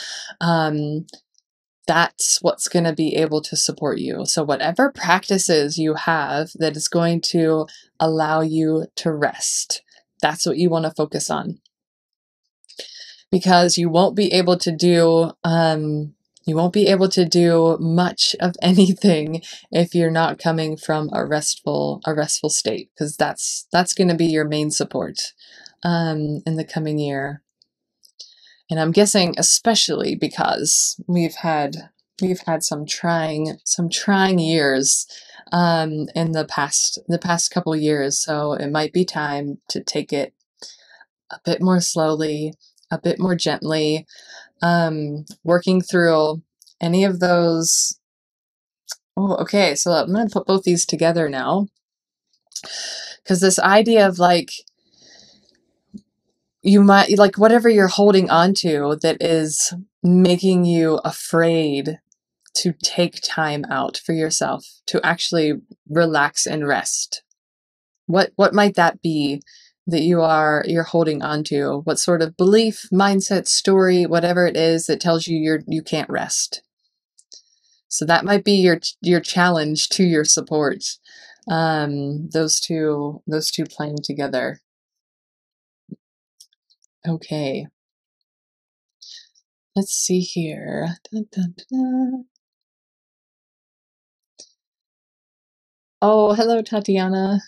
That's what's going to be able to support you. So whatever practices you have that is going to allow you to rest, that's what you want to focus on, because you won't be able to do much of anything if you're not coming from a restful state, because that's going to be your main support in the coming year. And I'm guessing especially because we've had some trying years in the past couple years, so it might be time to take it a bit more slowly, a bit more gently, working through any of those. Oh, okay, so I'm going to put both these together now, because this idea of like, you might, like, whatever you're holding on to that is making you afraid to take time out for yourself, to actually relax and rest. What might that be that you're holding on to? What sort of belief, mindset, story, whatever it is that tells you you can't rest? So that might be your challenge to your support. Those two playing together. Okay. Let's see here. Dun, dun, dun. Oh, hello, Tatiana.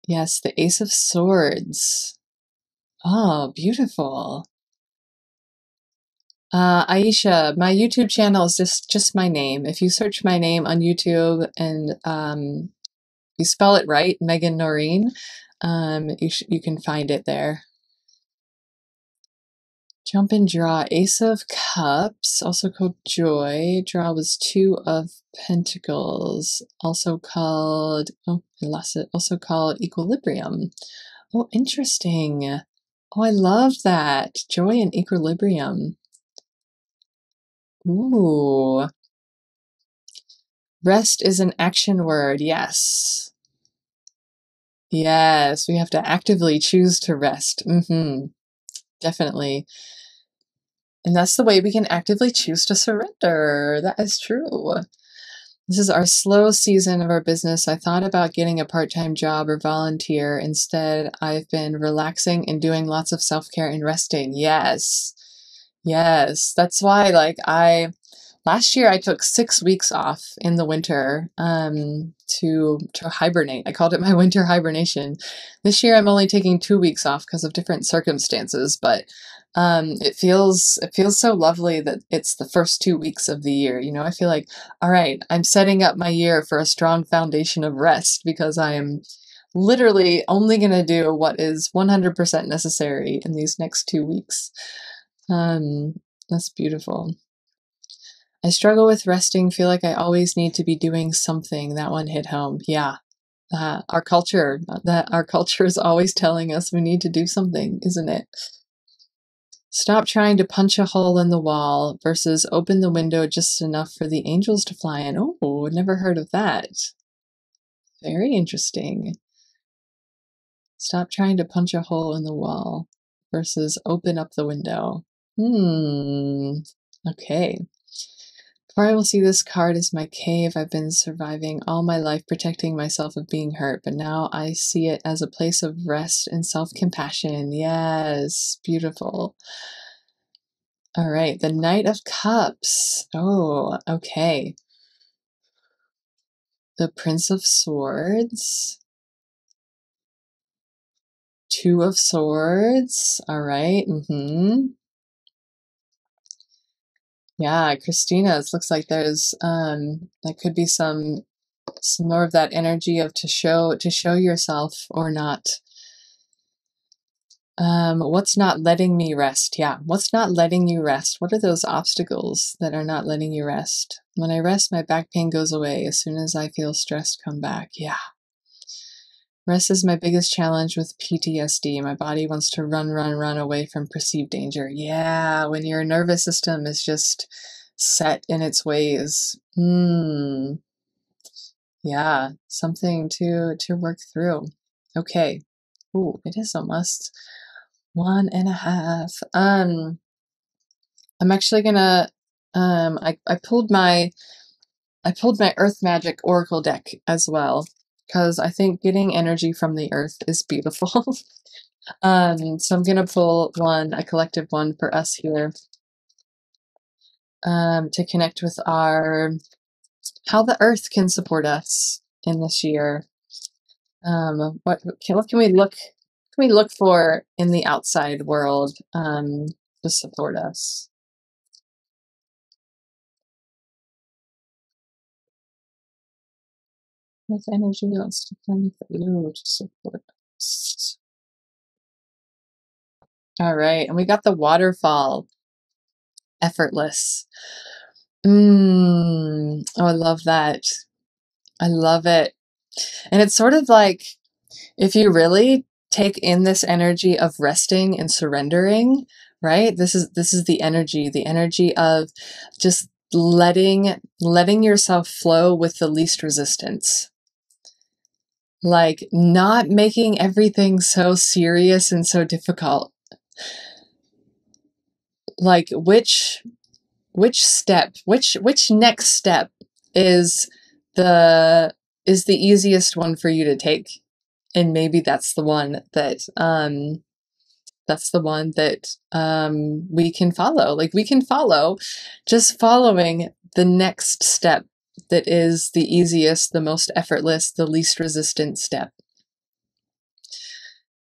Yes, the Ace of Swords. Oh, beautiful. Aisha, my YouTube channel is just my name. If you search my name on YouTube and you spell it right, Meghan Noreen, you can find it there. Jump and draw. Ace of Cups, also called Joy. Draw was Two of Pentacles, also called, oh, I lost it, also called Equilibrium. Oh, interesting. Oh, I love that. Joy and Equilibrium. Ooh. Rest is an action word. Yes. Yes, we have to actively choose to rest. Definitely. And that's the way we can actively choose to surrender. That is true. This is our slow season of our business. I thought about getting a part-time job or volunteer. Instead, I've been relaxing and doing lots of self-care and resting. Yes. Yes. That's why, like, last year I took 6 weeks off in the winter to hibernate. I called it my winter hibernation. This year I'm only taking 2 weeks off because of different circumstances, but it feels so lovely that it's the first 2 weeks of the year. You know, I feel like, all right, I'm setting up my year for a strong foundation of rest because I am literally only going to do what is 100% necessary in these next 2 weeks. That's beautiful. I struggle with resting, feel like I always need to be doing something. That one hit home. Yeah. Our culture is always telling us we need to do something, isn't it? Stop trying to punch a hole in the wall versus open the window just enough for the angels to fly in. Oh, never heard of that. Very interesting. Stop trying to punch a hole in the wall versus open up the window. Okay. Before I will see this card as my cave, I've been surviving all my life protecting myself of being hurt, but now I see it as a place of rest and self-compassion. Yes, beautiful. All right, the Knight of Cups. Oh, okay. The Prince of Swords. Two of Swords. All right. Yeah, Christina, it looks like there's that could be some more of that energy of to show yourself or not. What's not letting me rest? Yeah, what's not letting you rest? What are those obstacles that are not letting you rest? When I rest, my back pain goes away. As soon as I feel stressed, come back. Yeah. Rest is my biggest challenge with PTSD. My body wants to run away from perceived danger. Yeah, when your nervous system is just set in its ways. Yeah, something to work through. Okay. Ooh, it is almost 1.5. I'm actually gonna I pulled my Earth Magic Oracle deck as well, because I think getting energy from the earth is beautiful. So I'm gonna pull a collective one for us here, to connect with how the earth can support us in this year. What can we look for in the outside world to support us? What energy wants to come through to support us? All right, and we got the waterfall. Effortless. Oh, I love that. I love it. And it's sort of like, if you really take in this energy of resting and surrendering, right? This is the energy of just letting yourself flow with the least resistance. Like, not making everything so serious and so difficult. Like, which next step is the easiest one for you to take? And maybe that's the one that we can follow. Like, we can follow just following the next step that is the easiest, the most effortless, the least resistant step.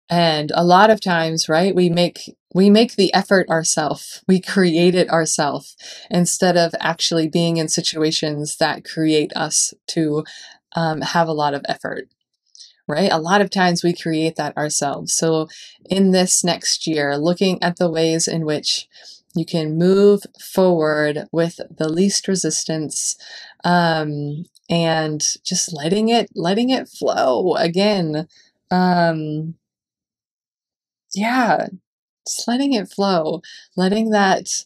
And a lot of times, right, we make the effort ourselves. We create it ourselves instead of actually being in situations that create us to have a lot of effort, right? A lot of times we create that ourselves. So in this next year, looking at the ways in which you can move forward with the least resistance, and just letting it flow again. Yeah, just letting it flow, letting that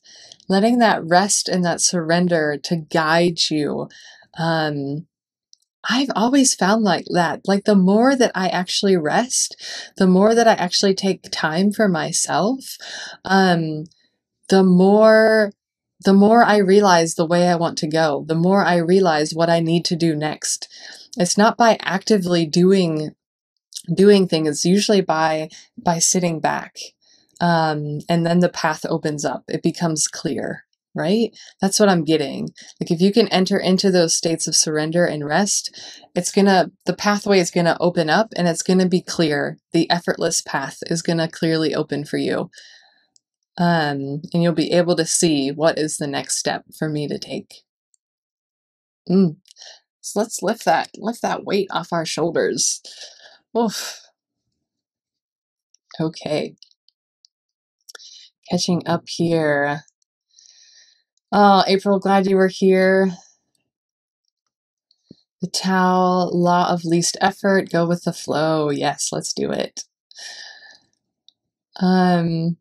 rest and that surrender to guide you. I've always found like that, like the more that I actually rest, the more that I actually take time for myself, the more the more I realize the way I want to go, the more I realize what I need to do next. It's not by actively doing things. It's usually by sitting back. And then the path opens up. It becomes clear, right? That's what I'm getting. Like if you can enter into those states of surrender and rest, the pathway is gonna open up and it's gonna be clear. The effortless path is gonna clearly open for you. And you'll be able to see what is the next step for me to take. So let's lift that weight off our shoulders. Oof. Okay. Catching up here. Oh, April, glad you were here. The Tao, law of least effort, go with the flow. Yes, let's do it. Your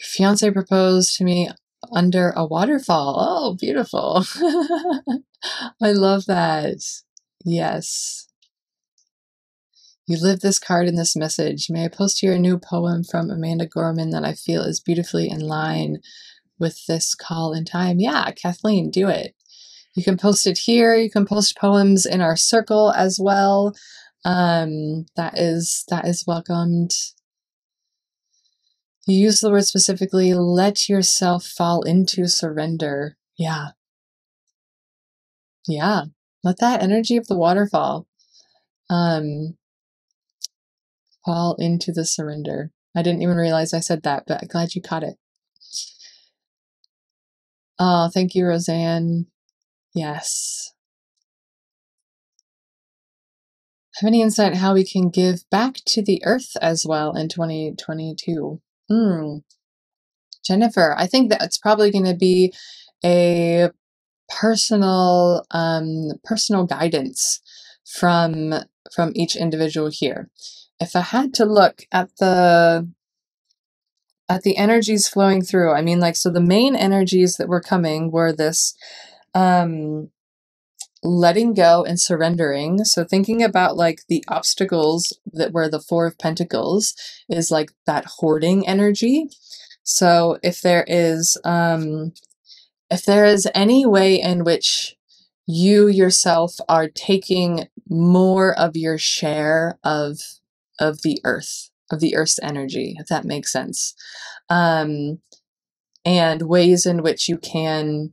fiance proposed to me under a waterfall. Oh, beautiful. I love that. Yes. You live this card in this message. May I post here a new poem from Amanda Gorman that I feel is beautifully in line with this call in time? Yeah, Kathleen, do it. You can post it here. You can post poems in our circle as well. That is welcomed. You use the word specifically, let yourself fall into surrender. Yeah. Yeah. Let that energy of the waterfall fall into the surrender. I didn't even realize I said that, but I'm glad you caught it. Oh, thank you, Roseanne. Yes. Have any insight how we can give back to the earth as well in 2022? Jennifer, I think that's probably going to be a personal guidance from each individual here. If I had to look at the energies flowing through, I mean, like, so the main energies that were coming were this letting go and surrendering. So thinking about like the obstacles that were the Four of Pentacles is like that hoarding energy. So if there is any way in which you yourself are taking more of your share of the earth, of the earth's energy, if that makes sense, and ways in which you can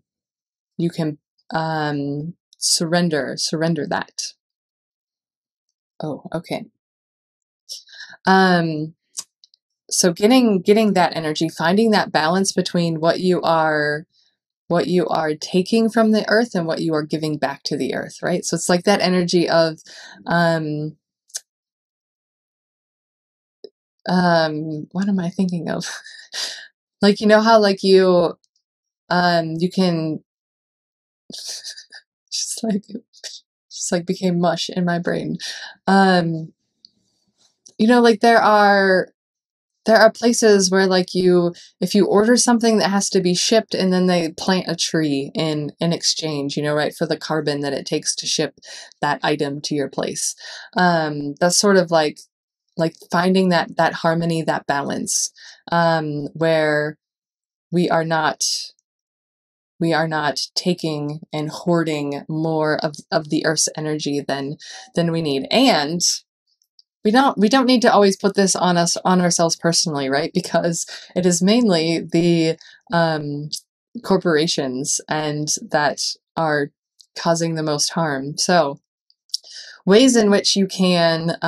surrender that. Oh, okay. So getting that energy, finding that balance between what you are taking from the earth and what you are giving back to the earth, right? So it's like that energy of what am I thinking of? Like, you know how like you can just like became mush in my brain. You know, like there are places where like if you order something that has to be shipped and then they plant a tree in exchange, you know, right, for the carbon that it takes to ship that item to your place. That's sort of like finding that harmony, that balance, where we are not taking and hoarding more of the earth's energy than we need. And we don't need to always put this on ourselves personally, right? Because it is mainly the corporations and that are causing the most harm. So ways in which you can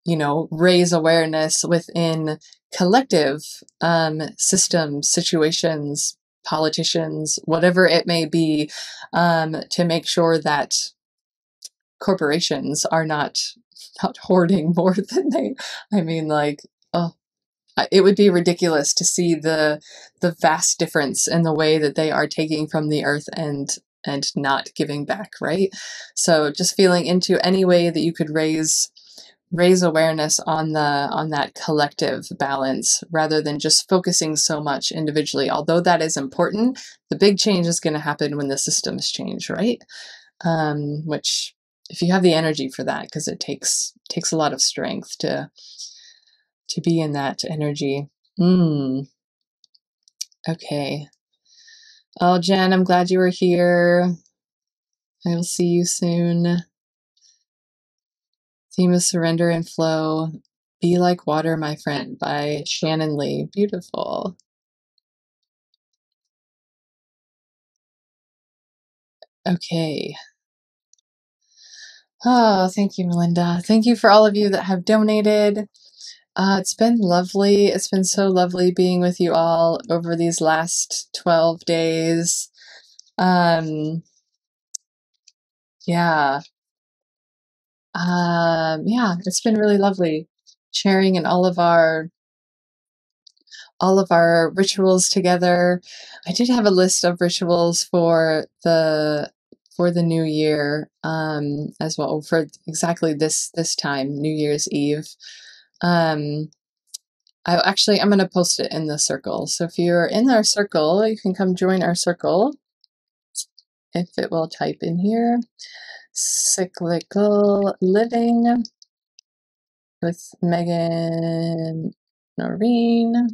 you know, raise awareness within collective systems, situations, politicians, whatever it may be, to make sure that corporations are not hoarding more than they, I mean, like, oh, it would be ridiculous to see the vast difference in the way that they are taking from the earth and not giving back, right? So just feeling into any way that you could raise awareness on that collective balance rather than just focusing so much individually. Although that is important, the big change is going to happen when the systems change, right? Which, if you have the energy for that, because it takes a lot of strength to be in that energy. Okay. Oh, Jen, I'm glad you were here. I will see you soon. Theme of Surrender and Flow. Be Like Water, My Friend by Shannon Lee. Beautiful. Okay. Oh, thank you, Melinda. Thank you for all of you that have donated. It's been lovely. It's been so lovely being with you all over these last 12 days. Yeah. Yeah, it's been really lovely sharing in all of our rituals together. I did have a list of rituals for the new year, as well, for exactly this time, New Year's Eve. I'm going to post it in the circle. So if you're in our circle, you can come join our circle. If it will type in here, cyclical living with Meghan Noreen.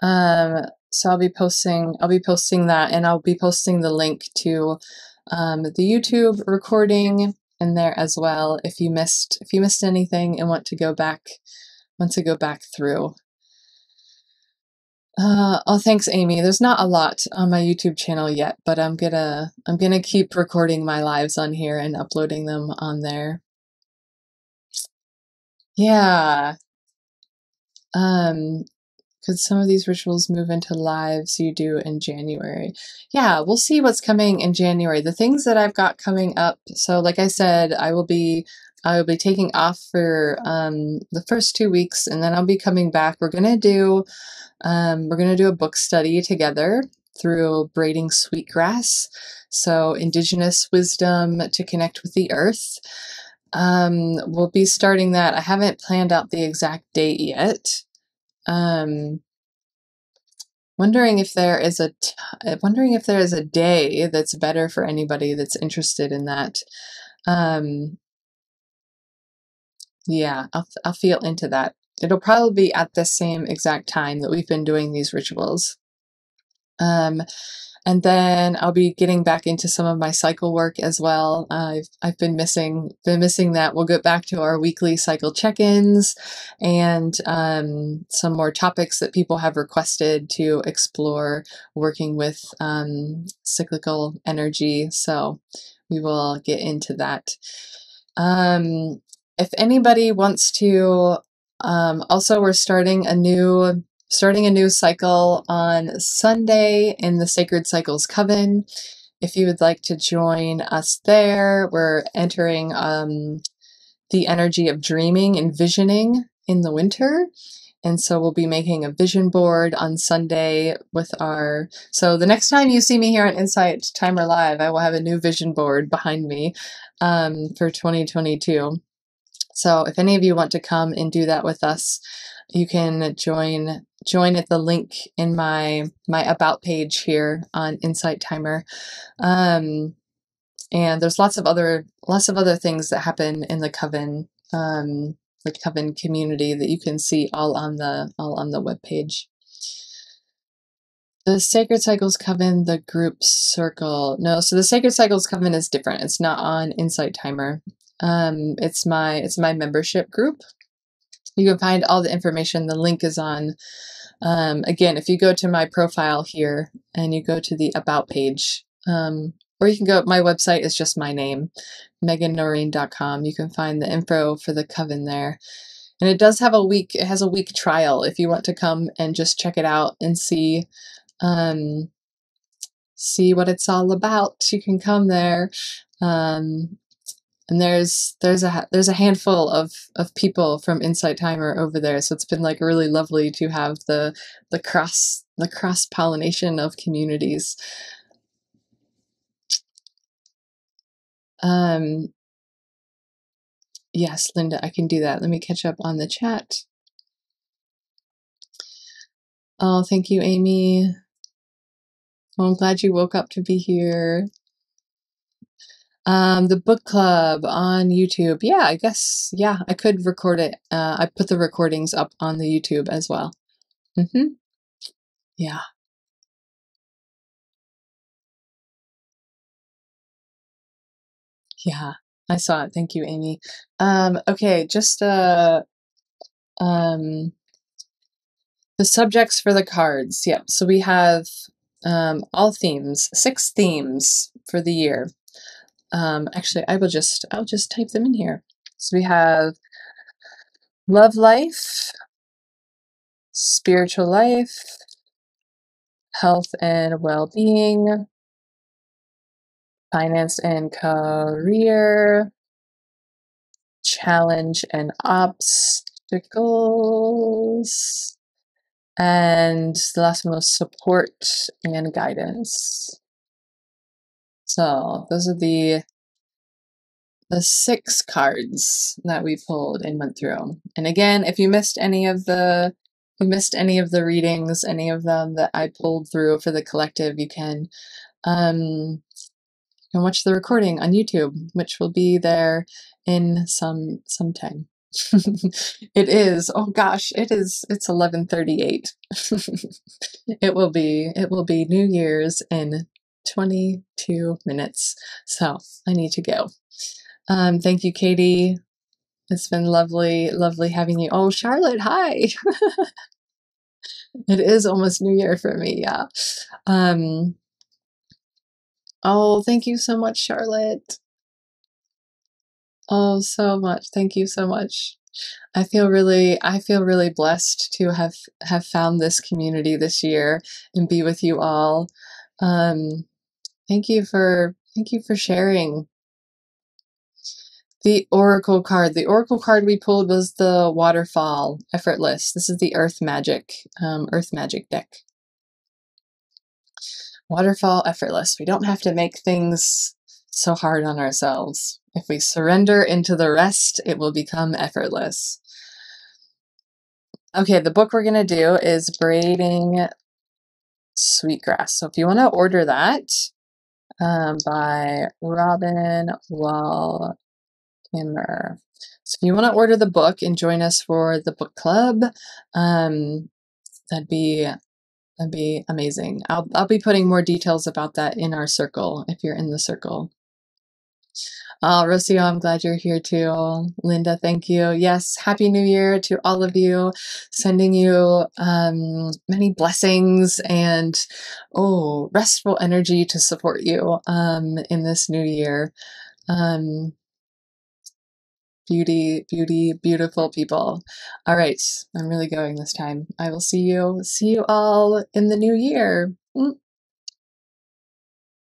So I'll be posting that, and I'll be posting the link to the YouTube recording in there as well if you missed anything and want to go back through. Oh, thanks, Amy. There's not a lot on my YouTube channel yet, but I'm gonna keep recording my lives on here and uploading them on there. Yeah. Could some of these rituals move into lives you do in January? Yeah, we'll see what's coming in January. The things that I've got coming up. So, like I said, I will be taking off for the first 2 weeks, and then I'll be coming back. We're gonna do a book study together through braiding sweetgrass. So, indigenous wisdom to connect with the earth. We'll be starting that. I haven't planned out the exact date yet. Wondering if there is a day that's better for anybody that's interested in that. Yeah, I'll feel into that. It'll probably be at the same exact time that we've been doing these rituals. And then I'll be getting back into some of my cycle work as well. I've been missing that. We'll get back to our weekly cycle check-ins and some more topics that people have requested to explore working with cyclical energy. So we will get into that. If anybody wants to, also we're starting a new cycle on Sunday in the Sacred Cycles Coven. If you would like to join us there, we're entering the energy of dreaming and visioning in the winter. And so we'll be making a vision board on Sunday so the next time you see me here on Insight Timer Live, I will have a new vision board behind me for 2022. So if any of you want to come and do that with us, you can join at the link in my about page here on Insight Timer. And there's lots of other things that happen in the coven, the coven community that you can see all on the webpage. The Sacred Cycles Coven, the group circle. No, so the Sacred Cycles Coven is different. It's not on Insight Timer. It's my membership group. You can find all the information. The link is on, again, if you go to my profile here and you go to the about page, or you can go, my website is just my name, meghannoreen.com. You can find the info for the coven there. And it has a week trial if you want to come and just check it out and see what it's all about. You can come there. And there's a handful of people from Insight Timer over there, so it's been like really lovely to have the cross pollination of communities. Yes, Linda, I can do that. Let me catch up on the chat. Oh, thank you, Amy. Well, I'm glad you woke up to be here. The book club on YouTube. Yeah, I guess, yeah, I could record it. I put the recordings up on the YouTube as well. Yeah. Yeah. I saw it. Thank you, Amy. Okay, just um the subjects for the cards. Yep. So we have all themes, 6 themes for the year. Actually, I'll just type them in here. So we have love life, spiritual life, health and well-being, finance and career, challenge and obstacles, and the last one was support and guidance. So those are the 6 cards that we pulled and went through. And again, if you missed any of the readings, any of them that I pulled through for the collective, you can watch the recording on YouTube, which will be there in some time. It is, oh gosh, it's 11:38. It will be New Year's in 22 minutes. So I need to go. Thank you, Katie. It's been lovely having you. Oh, Charlotte, hi. It is almost New Year for me, yeah. Oh, thank you so much, Charlotte. Oh, so much. Thank you so much. I feel really blessed to have found this community this year and be with you all. Thank you for sharing. The oracle card we pulled was the waterfall, effortless. This is the earth magic deck. Waterfall, effortless. We don't have to make things so hard on ourselves. If we surrender into the rest, it will become effortless. Okay, the book we're going to do is Braiding Sweetgrass. So if you want to order that, by Robin Wall Kimmer. So if you want to order the book and join us for the book club, that'd be amazing. I'll be putting more details about that in our circle if you're in the circle. Rocio, I'm glad you're here too. Linda, thank you. Yes, Happy New Year to all of you. Sending you many blessings and restful energy to support you in this new year. Beautiful people. All right, I'm really going this time. I will see you all in the new year.